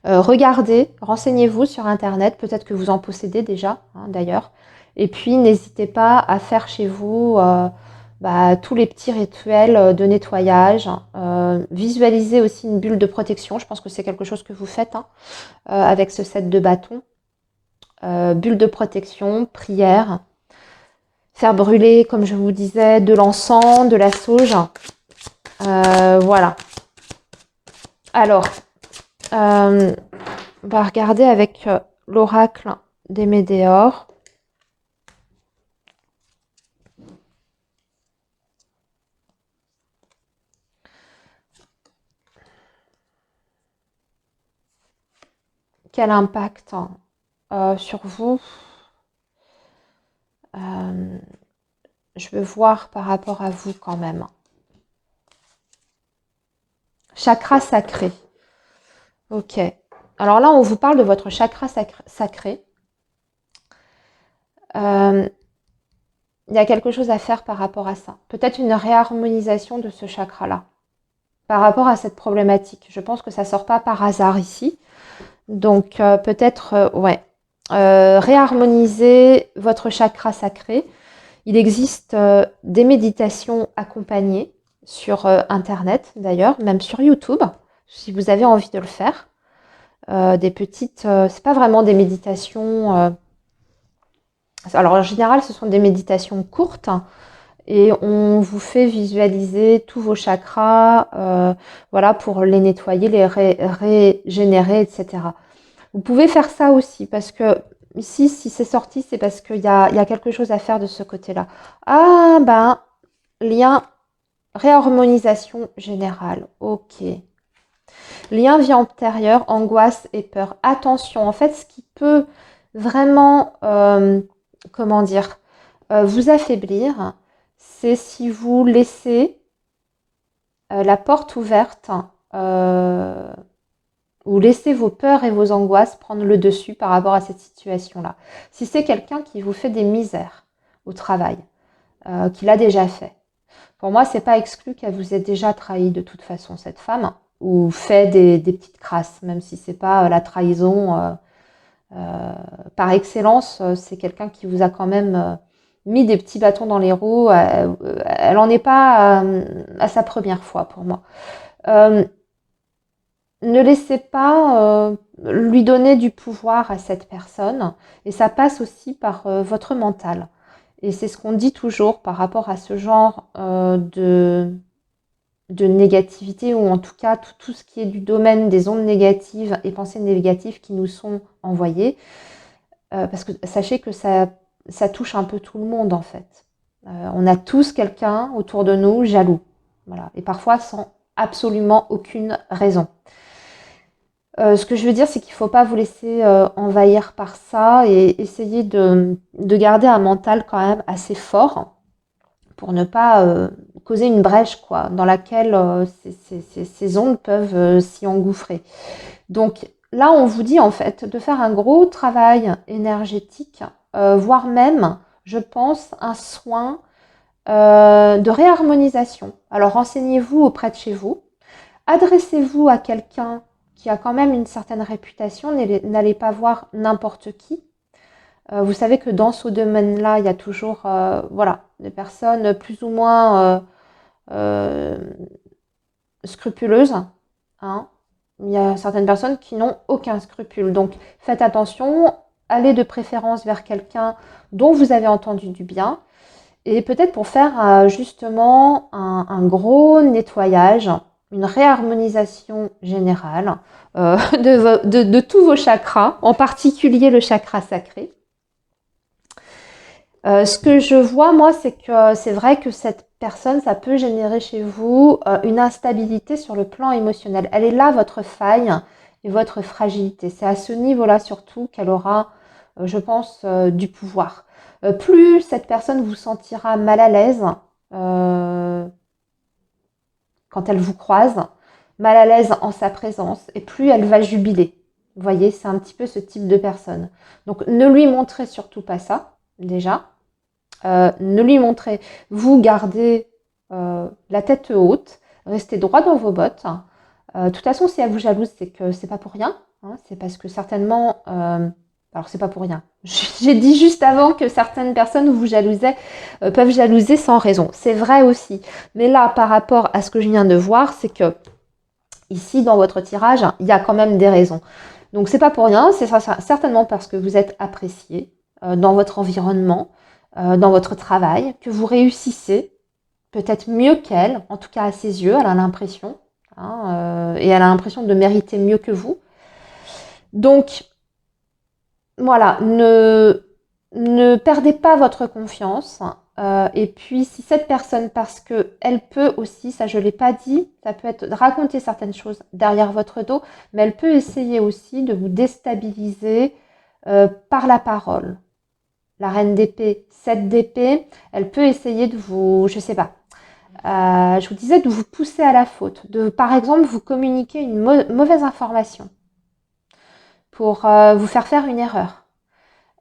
Regardez, renseignez-vous sur Internet. Peut-être que vous en possédez déjà, hein, d'ailleurs. Et puis, n'hésitez pas à faire chez vous tous les petits rituels de nettoyage. Visualisez aussi une bulle de protection. Je pense que c'est quelque chose que vous faites hein, avec ce set de bâtons. Bulle de protection, prière. Faire brûler, comme je vous disais, de l'encens, de la sauge. Voilà. Alors, on va regarder avec l'oracle des Médéors. Quel impact sur vous je veux voir par rapport à vous quand même. Chakra sacré. Ok. Alors là, on vous parle de votre chakra sacré. Il y a quelque chose à faire par rapport à ça. Peut-être une réharmonisation de ce chakra-là. Par rapport à cette problématique. Je pense que ça ne sort pas par hasard ici. Donc peut-être, réharmoniser votre chakra sacré. Il existe des méditations accompagnées sur Internet, d'ailleurs, même sur YouTube, si vous avez envie de le faire. Des petites... c'est pas vraiment des méditations... alors, en général, ce sont des méditations courtes et on vous fait visualiser tous vos chakras, voilà, pour les nettoyer, les régénérer, etc. Vous pouvez faire ça aussi parce que ici, si c'est sorti, c'est parce qu'il y a quelque chose à faire de ce côté-là. Ah, ben, lien, réharmonisation générale. Ok. Lien vie antérieure, angoisse et peur. Attention, en fait, ce qui peut vraiment, comment dire, vous affaiblir, c'est si vous laissez la porte ouverte ou laissez vos peurs et vos angoisses prendre le dessus par rapport à cette situation-là. Si c'est quelqu'un qui vous fait des misères au travail, qu'il a déjà fait, pour moi, c'est pas exclu qu'elle vous ait déjà trahi de toute façon, cette femme, ou fait des petites crasses, même si c'est pas la trahison par excellence, c'est quelqu'un qui vous a quand même mis des petits bâtons dans les roues. Elle en est pas à sa première fois pour moi. Ne laissez pas lui donner du pouvoir à cette personne, et ça passe aussi par votre mental. Et c'est ce qu'on dit toujours par rapport à ce genre de négativité, ou en tout cas tout ce qui est du domaine des ondes négatives et pensées négatives qui nous sont envoyées. Parce que sachez que ça touche un peu tout le monde en fait. On a tous quelqu'un autour de nous jaloux. Voilà. Et parfois sans absolument aucune raison. Ce que je veux dire, c'est qu'il ne faut pas vous laisser envahir par ça et essayer de garder un mental quand même assez fort pour ne pas causer une brèche quoi, dans laquelle ces ondes peuvent s'y engouffrer. Donc là, on vous dit en fait de faire un gros travail énergétique, voire même, je pense, un soin de réharmonisation. Alors renseignez-vous auprès de chez vous, adressez-vous à quelqu'un qui a quand même une certaine réputation, n'allez pas voir n'importe qui. Vous savez que dans ce domaine-là, il y a toujours voilà, des personnes plus ou moins scrupuleuses. Hein. Il y a certaines personnes qui n'ont aucun scrupule. Donc faites attention, allez de préférence vers quelqu'un dont vous avez entendu du bien. Et peut-être pour faire justement un gros nettoyage, une réharmonisation générale de tous vos chakras, en particulier le chakra sacré. Ce que je vois, moi, c'est que c'est vrai que cette personne, ça peut générer chez vous une instabilité sur le plan émotionnel. Elle est là, votre faille et votre fragilité. C'est à ce niveau-là surtout qu'elle aura, je pense, du pouvoir. Plus cette personne vous sentira mal à l'aise quand elle vous croise, mal à l'aise en sa présence, et plus elle va jubiler. Vous voyez, c'est un petit peu ce type de personne. Donc ne lui montrez surtout pas ça, déjà. Ne lui montrez, vous gardez la tête haute, restez droit dans vos bottes. De toute façon, si elle vous jalouse, c'est que c'est pas pour rien. Hein, c'est parce que certainement... alors, c'est pas pour rien. J'ai dit juste avant que certaines personnes vous jalousaient, peuvent jalouser sans raison. C'est vrai aussi. Mais là, par rapport à ce que je viens de voir, c'est que ici, dans votre tirage, il y a quand même des raisons. Donc, c'est pas pour rien. C'est certainement parce que vous êtes apprécié dans votre environnement, dans votre travail, que vous réussissez peut-être mieux qu'elle, en tout cas à ses yeux, elle a l'impression. Hein, et elle a l'impression de mériter mieux que vous. Donc, voilà, ne perdez pas votre confiance. Et puis, si cette personne, parce qu'elle peut aussi, ça je ne l'ai pas dit, ça peut être de raconter certaines choses derrière votre dos, mais elle peut essayer aussi de vous déstabiliser par la parole. La reine d'épée, 7 d'épée, elle peut essayer de vous, je sais pas, je vous disais de vous pousser à la faute, de par exemple vous communiquer une mauvaise information pour vous faire une erreur.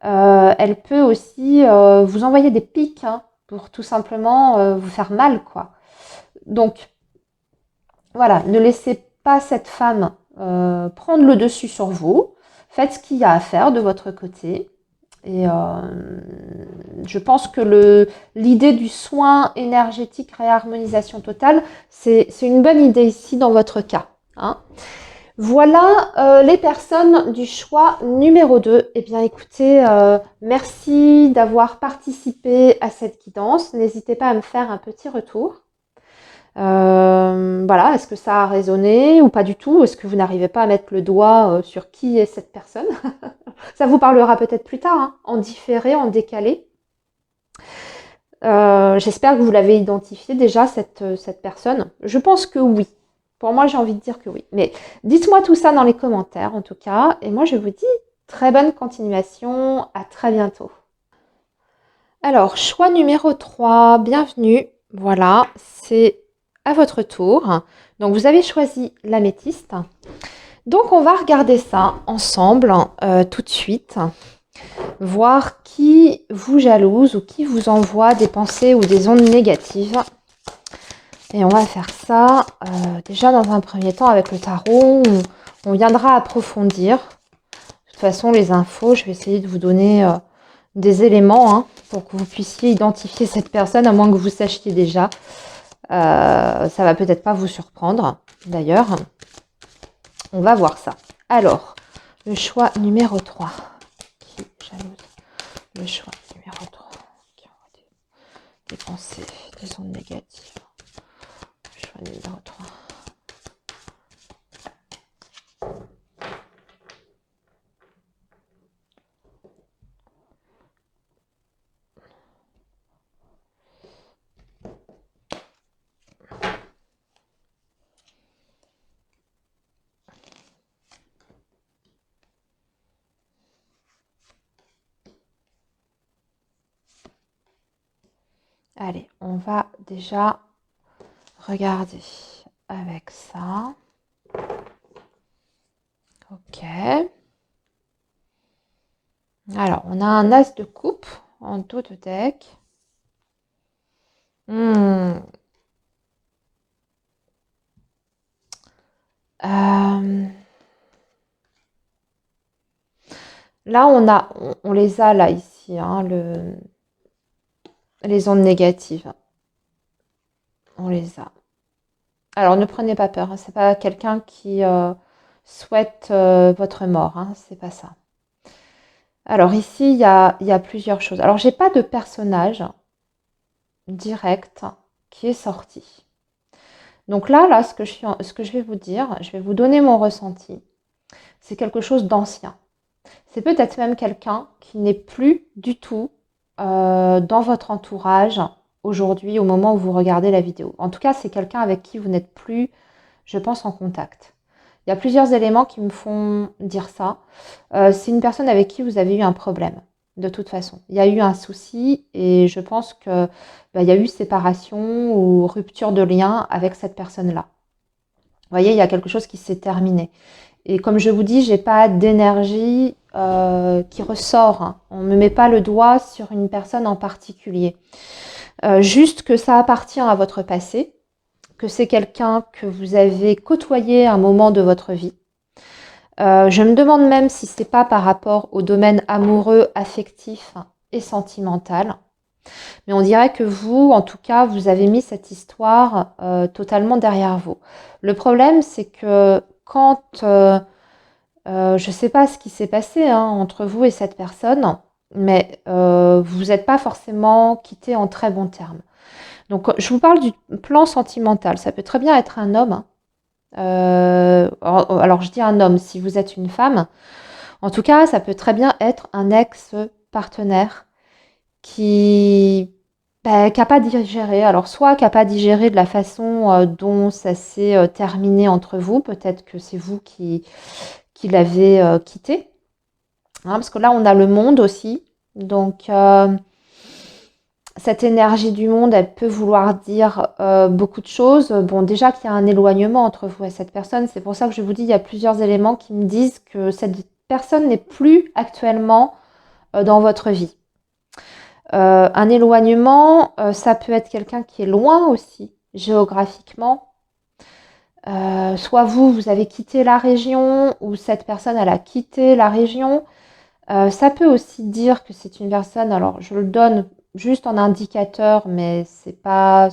Elle peut aussi vous envoyer des pics hein, pour tout simplement vous faire mal, quoi. Donc, voilà, ne laissez pas cette femme prendre le dessus sur vous. Faites ce qu'il y a à faire de votre côté. Et je pense que l'idée du soin énergétique, réharmonisation totale, c'est une bonne idée ici dans votre cas. Hein. Voilà les personnes du choix numéro 2. Eh bien écoutez, merci d'avoir participé à cette guidance. N'hésitez pas à me faire un petit retour. Voilà, est-ce que ça a résonné ou pas du tout? Est-ce que vous n'arrivez pas à mettre le doigt sur qui est cette personne? Ça vous parlera peut-être plus tard, hein, en différé, en décalé. J'espère que vous l'avez identifié déjà, cette personne. Je pense que oui. Pour moi, j'ai envie de dire que oui. Mais dites-moi tout ça dans les commentaires, en tout cas. Et moi, je vous dis très bonne continuation. À très bientôt. Alors, choix numéro 3. Bienvenue. Voilà, c'est à votre tour. Donc, vous avez choisi l'améthyste. Donc, on va regarder ça ensemble tout de suite. Voir qui vous jalouse ou qui vous envoie des pensées ou des ondes négatives. Et on va faire ça déjà dans un premier temps avec le tarot. On viendra approfondir. De toute façon, les infos, je vais essayer de vous donner des éléments hein, pour que vous puissiez identifier cette personne, à moins que vous sachiez déjà. Ça va peut-être pas vous surprendre, d'ailleurs. On va voir ça. Alors, le choix numéro 3. Qui jalouse? Le choix numéro 3. Qui envoie des pensées, des ondes négatives. Choix numéro 3. Allez, on va déjà regarder avec ça. Ok. Alors, on a un as de coupe en dos de deck. Là, on les a là ici, hein, les ondes négatives. On les a. Alors, ne prenez pas peur. Hein, c'est pas quelqu'un qui souhaite votre mort. Hein, c'est pas ça. Alors ici, il y a plusieurs choses. Alors, j'ai pas de personnage direct qui est sorti. Donc là, ce que je vais vous dire, je vais vous donner mon ressenti. C'est quelque chose d'ancien. C'est peut-être même quelqu'un qui n'est plus du tout dans votre entourage aujourd'hui, au moment où vous regardez la vidéo. En tout cas, c'est quelqu'un avec qui vous n'êtes plus, je pense, en contact. Il y a plusieurs éléments qui me font dire ça. C'est une personne avec qui vous avez eu un problème, de toute façon. Il y a eu un souci et je pense que il y a eu séparation ou rupture de lien avec cette personne-là. Vous voyez, il y a quelque chose qui s'est terminé. Et comme je vous dis, j'ai pas d'énergie qui ressort. Hein. On ne me met pas le doigt sur une personne en particulier. juste que ça appartient à votre passé, que c'est quelqu'un que vous avez côtoyé à un moment de votre vie. Je me demande même si c'est pas par rapport au domaine amoureux, affectif et sentimental. Mais on dirait que vous, en tout cas, vous avez mis cette histoire totalement derrière vous. Le problème, c'est que quand, je ne sais pas ce qui s'est passé hein, entre vous et cette personne, mais vous n'êtes pas forcément quitté en très bons termes. Donc, je vous parle du plan sentimental. Ça peut très bien être un homme. Alors, je dis un homme si vous êtes une femme. En tout cas, ça peut très bien être un ex-partenaire qui n'a pas digéré. Alors, soit qui n'a pas digéré de la façon dont ça s'est terminé entre vous. Peut-être que c'est vous qui l'avez quitté. Hein, parce que là, on a le monde aussi. Donc, cette énergie du monde, elle peut vouloir dire beaucoup de choses. Bon, déjà qu'il y a un éloignement entre vous et cette personne. C'est pour ça que je vous dis, il y a plusieurs éléments qui me disent que cette personne n'est plus actuellement dans votre vie. Un éloignement, ça peut être quelqu'un qui est loin aussi, géographiquement. Soit vous avez quitté la région, ou cette personne, elle a quitté la région. Ça peut aussi dire que c'est une personne, alors je le donne juste en indicateur, mais c'est pas,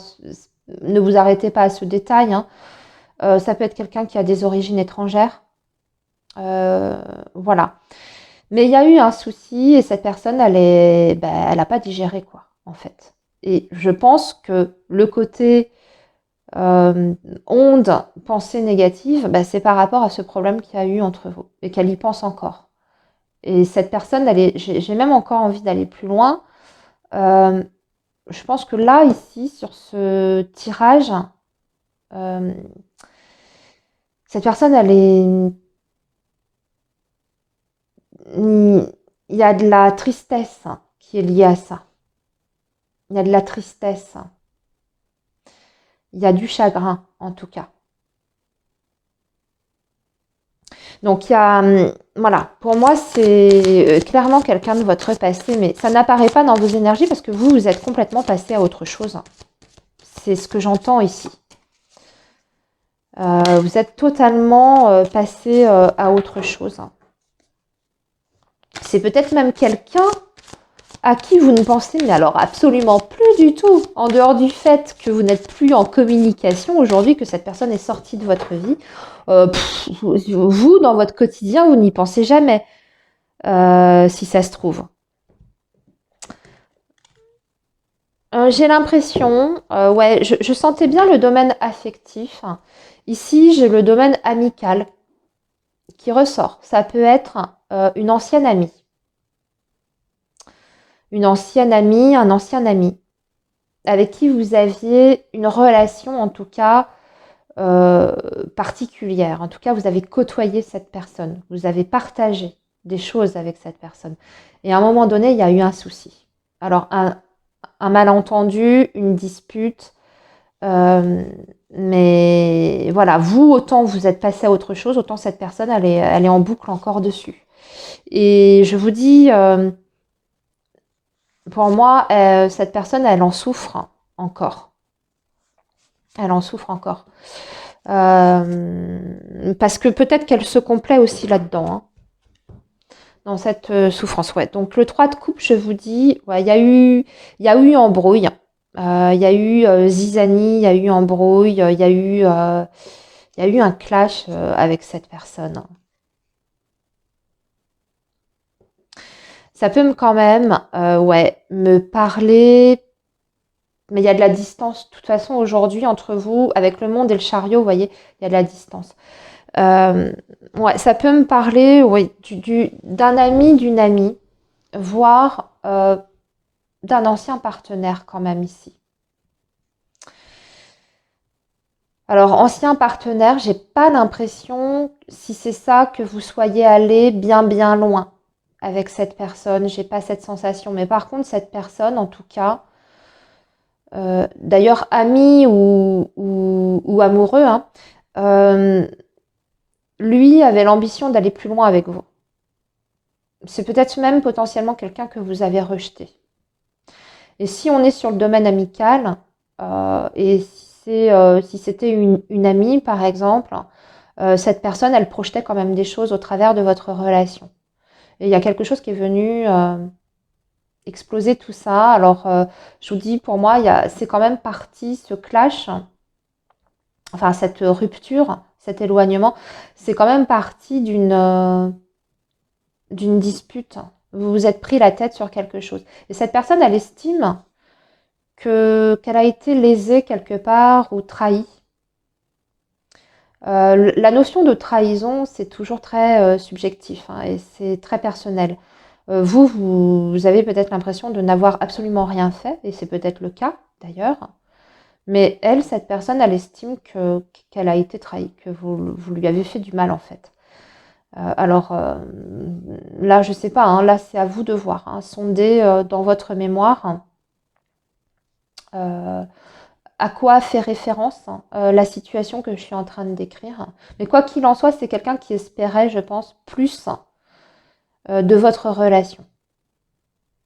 ne vous arrêtez pas à ce détail. Hein. Ça peut être quelqu'un qui a des origines étrangères. Voilà. Mais il y a eu un souci et cette personne, elle n'a pas digéré quoi, en fait. Et je pense que le côté onde, pensée négative, c'est par rapport à ce problème qu'il y a eu entre vous et qu'elle y pense encore. Et cette personne, j'ai même encore envie d'aller plus loin. Je pense que là, ici, sur ce tirage, cette personne, il y a de la tristesse qui est liée à ça. Il y a de la tristesse. Il y a du chagrin, en tout cas. Donc, il y a, voilà, pour moi, c'est clairement quelqu'un de votre passé, mais ça n'apparaît pas dans vos énergies parce que vous êtes complètement passé à autre chose. C'est ce que j'entends ici. Vous êtes totalement passé à autre chose. C'est peut-être même quelqu'un à qui vous ne pensez, mais alors absolument plus du tout, en dehors du fait que vous n'êtes plus en communication aujourd'hui, que cette personne est sortie de votre vie. Vous, dans votre quotidien, vous n'y pensez jamais, si ça se trouve. J'ai l'impression, ouais, je sentais bien le domaine affectif. Ici, j'ai le domaine amical qui ressort. Ça peut être une ancienne amie. Une ancienne amie, un ancien ami, avec qui vous aviez une relation, en tout cas, particulière. En tout cas, vous avez côtoyé cette personne. Vous avez partagé des choses avec cette personne. Et à un moment donné, il y a eu un souci. Alors, un malentendu, une dispute. Mais voilà, vous, autant vous êtes passé à autre chose, autant cette personne, elle est en boucle encore dessus. Et je vous dis, pour moi, cette personne, elle en souffre encore. Elle en souffre encore. Parce que peut-être qu'elle se complaît aussi là-dedans, hein, dans cette souffrance. Ouais. Donc le 3 de coupe, je vous dis, ouais, il y a eu embrouille. Il y a eu zizanie, il y a eu embrouille, il y a eu un clash avec cette personne. Ça peut quand même, ouais, me parler, mais il y a de la distance. De toute façon, aujourd'hui, entre vous, avec le monde et le chariot, vous voyez, il y a de la distance. Ouais, ça peut me parler, ouais, d'un ami, d'une amie, voire d'un ancien partenaire quand même ici. Alors, ancien partenaire, j'ai pas l'impression, si c'est ça, que vous soyez allé bien bien loin avec cette personne. J'ai pas cette sensation. Mais par contre, cette personne, en tout cas, d'ailleurs ami ou amoureux, hein, lui avait l'ambition d'aller plus loin avec vous. C'est peut-être même potentiellement quelqu'un que vous avez rejeté. Et si on est sur le domaine amical, et si c'était une amie, par exemple, cette personne, elle projetait quand même des choses au travers de votre relation. Et il y a quelque chose qui est venu exploser tout ça. Alors, je vous dis, pour moi, c'est quand même parti, ce clash, enfin cette rupture, cet éloignement, c'est quand même parti d'une dispute. Vous vous êtes pris la tête sur quelque chose. Et cette personne, elle estime qu'elle a été lésée quelque part ou trahie. La notion de trahison, c'est toujours très subjectif, hein, et c'est très personnel. Vous avez peut-être l'impression de n'avoir absolument rien fait, et c'est peut-être le cas d'ailleurs. Mais elle, cette personne, elle estime qu'elle a été trahie, que vous lui avez fait du mal en fait. Alors là, je sais pas, hein, là c'est à vous de voir, hein, sonder dans votre mémoire euh, à quoi fait référence la situation que je suis en train de décrire. Mais quoi qu'il en soit, c'est quelqu'un qui espérait, je pense, plus de votre relation.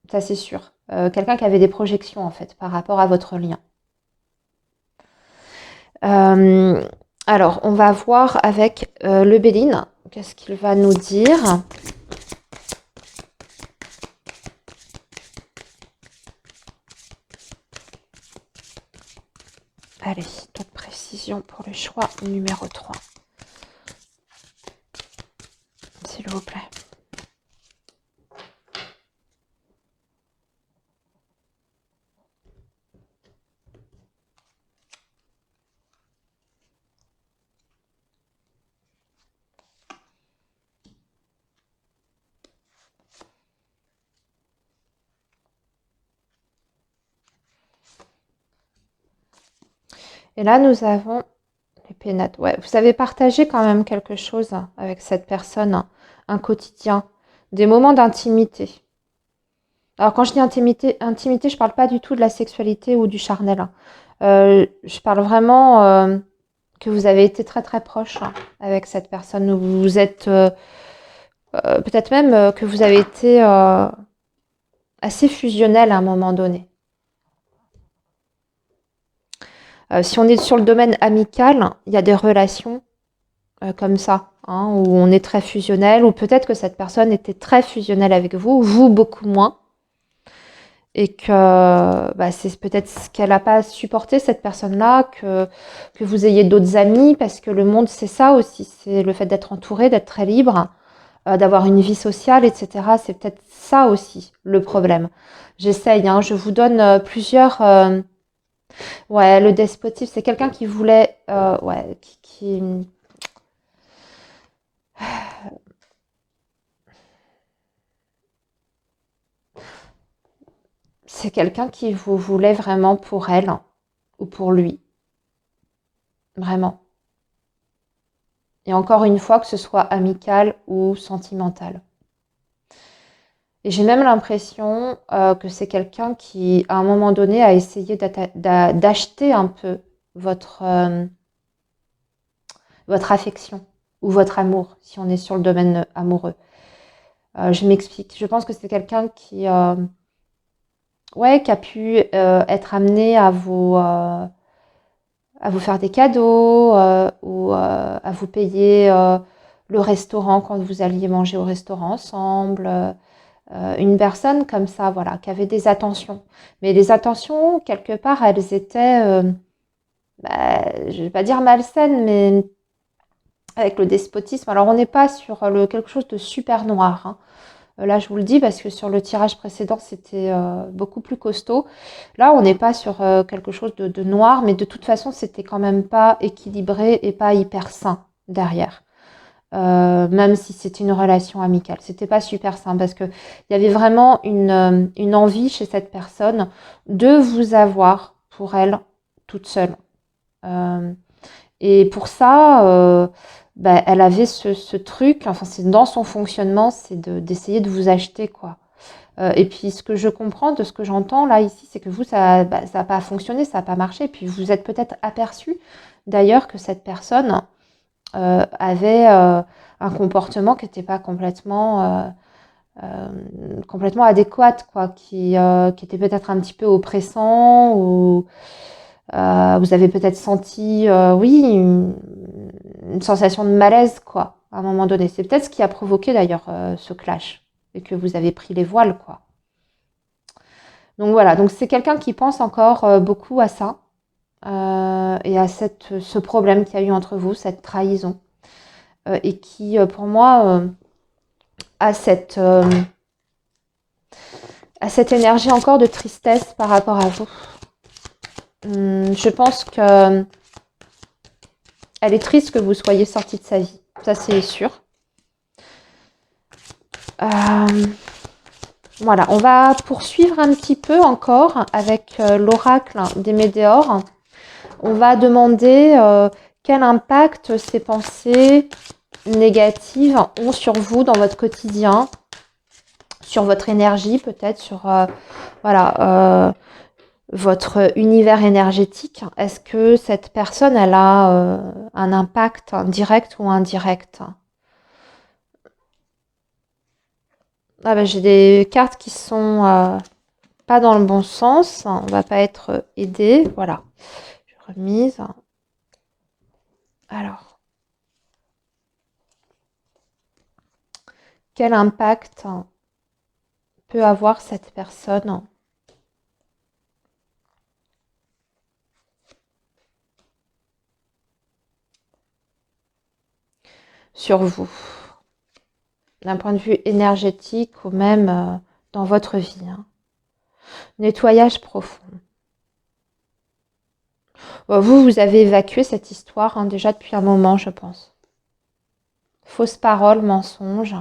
Ça, c'est sûr. Quelqu'un qui avait des projections, en fait, par rapport à votre lien. Euh, alors, on va voir avec le Béline. Qu'est-ce qu'il va nous dire? Allez, taux de précision pour le choix numéro 3. S'il vous plaît. Et là, nous avons les pénates. Ouais, vous avez partagé quand même quelque chose avec cette personne, un quotidien, des moments d'intimité. Alors, quand je dis intimité, je parle pas du tout de la sexualité ou du charnel. Je parle vraiment que vous avez été très très proche avec cette personne. Vous vous êtes peut-être même que vous avez été assez fusionnel à un moment donné. Si on est sur le domaine amical, il y a des relations comme ça, hein, où on est très fusionnel, ou peut-être que cette personne était très fusionnelle avec vous, vous beaucoup moins, et que bah, c'est peut-être ce qu'elle n'a pas supporté, cette personne-là, que vous ayez d'autres amis, parce que le monde, c'est ça aussi, c'est le fait d'être entouré, d'être très libre, d'avoir une vie sociale, etc. C'est peut-être ça aussi, le problème. J'essaye, hein, je vous donne plusieurs... ouais, le despotisme, c'est quelqu'un qui voulait... ouais, c'est quelqu'un qui vous voulait vraiment pour elle ou pour lui. Vraiment. Et encore une fois, que ce soit amical ou sentimental. Et j'ai même l'impression que c'est quelqu'un qui, à un moment donné, a essayé d'acheter un peu votre, votre affection ou votre amour, si on est sur le domaine amoureux. Je m'explique. Je pense que c'est quelqu'un ouais, qui a pu être amené à vous faire des cadeaux ou à vous payer le restaurant quand vous alliez manger au restaurant ensemble. Une personne comme ça, voilà, qui avait des attentions. Mais les attentions, quelque part, elles étaient, je ne vais pas dire malsaines, mais avec le despotisme. Alors, on n'est pas sur quelque chose de super noir, hein. Là, je vous le dis parce que sur le tirage précédent, c'était beaucoup plus costaud. Là, on n'est pas sur quelque chose de noir, mais de toute façon, c'était quand même pas équilibré et pas hyper sain derrière. Même si c'était une relation amicale, c'était pas super sain parce que il y avait vraiment une envie chez cette personne de vous avoir pour elle toute seule. Euh, et pour ça, bah, elle avait ce truc, enfin c'est dans son fonctionnement, c'est d'essayer de vous acheter quoi. Et puis ce que je comprends de ce que j'entends là ici, c'est que vous, ça n'a pas fonctionné, ça n'a pas marché. Puis vous êtes peut-être aperçu d'ailleurs que cette personne avait un comportement qui n'était pas complètement complètement adéquate, quoi, qui était peut-être un petit peu oppressant, ou vous avez peut-être senti, oui, une sensation de malaise, quoi, à un moment donné. C'est peut-être ce qui a provoqué d'ailleurs ce clash, et que vous avez pris les voiles, quoi. Donc voilà, donc c'est quelqu'un qui pense encore beaucoup à ça, et à ce problème qu'il y a eu entre vous, cette trahison, et qui, pour moi, a cette énergie encore de tristesse par rapport à vous. Je pense que elle est triste que vous soyez sorti de sa vie, ça c'est sûr. Voilà, on va poursuivre un petit peu encore avec l'oracle des Médéors. On va demander quel impact ces pensées négatives ont sur vous dans votre quotidien, sur votre énergie peut-être, sur voilà, votre univers énergétique. Est-ce que cette personne, elle a un impact direct ou indirect? Ah ben, j'ai des cartes qui sont pas dans le bon sens. On va pas être aidé. Voilà. Remise. Alors. Quel impact peut avoir cette personne sur vous, d'un point de vue énergétique ou même dans votre vie, hein. Nettoyage profond. Vous avez évacué cette histoire hein, déjà depuis un moment, je pense. Fausses paroles, mensonges.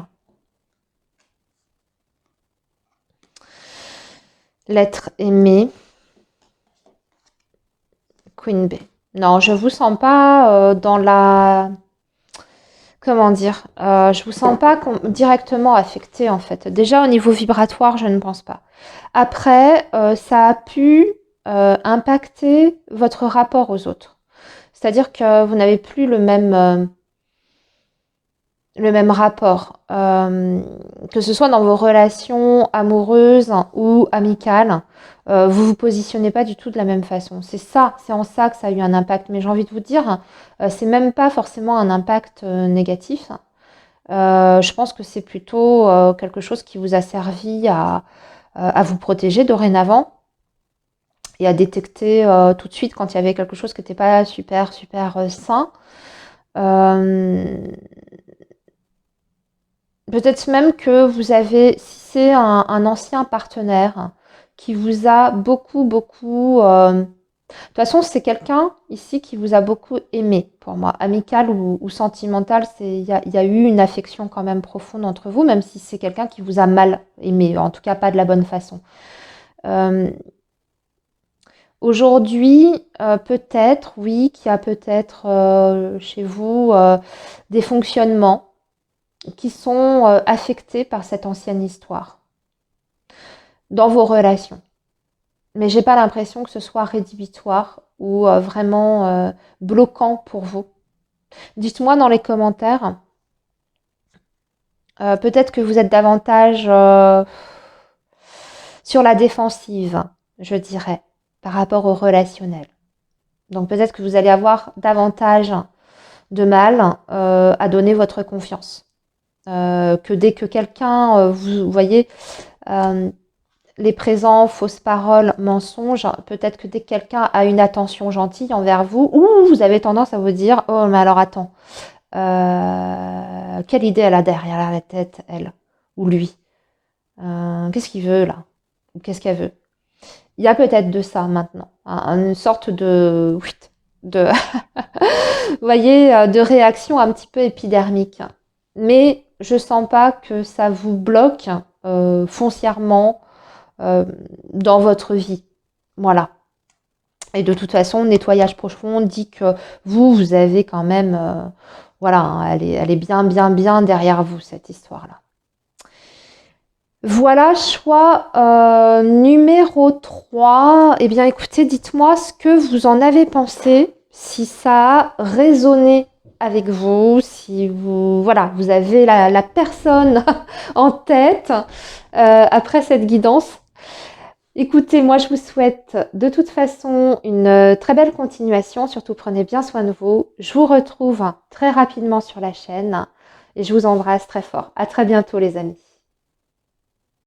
L'être aimé. Queen B. Non, je vous sens pas dans la... Comment dire, je vous sens pas directement affecté en fait. Déjà au niveau vibratoire, je ne pense pas. Après, ça a pu impacter votre rapport aux autres. C'est-à-dire que vous n'avez plus le même rapport, que ce soit dans vos relations amoureuses ou amicales, vous vous positionnez pas du tout de la même façon. C'est en ça que ça a eu un impact. Mais j'ai envie de vous dire, c'est même pas forcément un impact négatif. Je pense que c'est plutôt quelque chose qui vous a servi à vous protéger dorénavant et à détecter tout de suite quand il y avait quelque chose qui n'était pas super sain. Peut-être même que vous avez, si c'est un ancien partenaire qui vous a beaucoup, de toute façon, c'est quelqu'un ici qui vous a beaucoup aimé, pour moi. Amical ou sentimental, il y a eu une affection quand même profonde entre vous, même si c'est quelqu'un qui vous a mal aimé, en tout cas pas de la bonne façon. Aujourd'hui, peut-être, oui, qu'il y a peut-être chez vous des fonctionnements qui sont affectés par cette ancienne histoire dans vos relations. Mais j'ai pas l'impression que ce soit rédhibitoire ou vraiment bloquant pour vous. Dites-moi dans les commentaires, peut-être que vous êtes davantage sur la défensive, je dirais, par rapport au relationnel. Donc peut-être que vous allez avoir davantage de mal à donner votre confiance. Que dès que quelqu'un, vous voyez, les présents, fausses paroles, mensonges, peut-être que dès que quelqu'un a une attention gentille envers vous, vous avez tendance à vous dire « Oh, mais alors attends, quelle idée elle a derrière la tête, elle, ou lui qu'est-ce qu'il veut là? Ou qu'est-ce qu'elle veut ?» Il y a peut-être de ça maintenant, hein, une sorte de vous voyez, de réaction un petit peu épidermique. Mais je sens pas que ça vous bloque foncièrement dans votre vie. Voilà. Et de toute façon, nettoyage profond dit que vous avez quand même... voilà, hein, elle est bien derrière vous, cette histoire-là. Voilà, choix numéro 3. Eh bien, écoutez, dites-moi ce que vous en avez pensé, si ça a résonné avec vous, si vous, voilà, vous avez la personne en tête après cette guidance. Écoutez, moi je vous souhaite de toute façon une très belle continuation, surtout prenez bien soin de vous. Je vous retrouve très rapidement sur la chaîne et je vous embrasse très fort. À très bientôt les amis.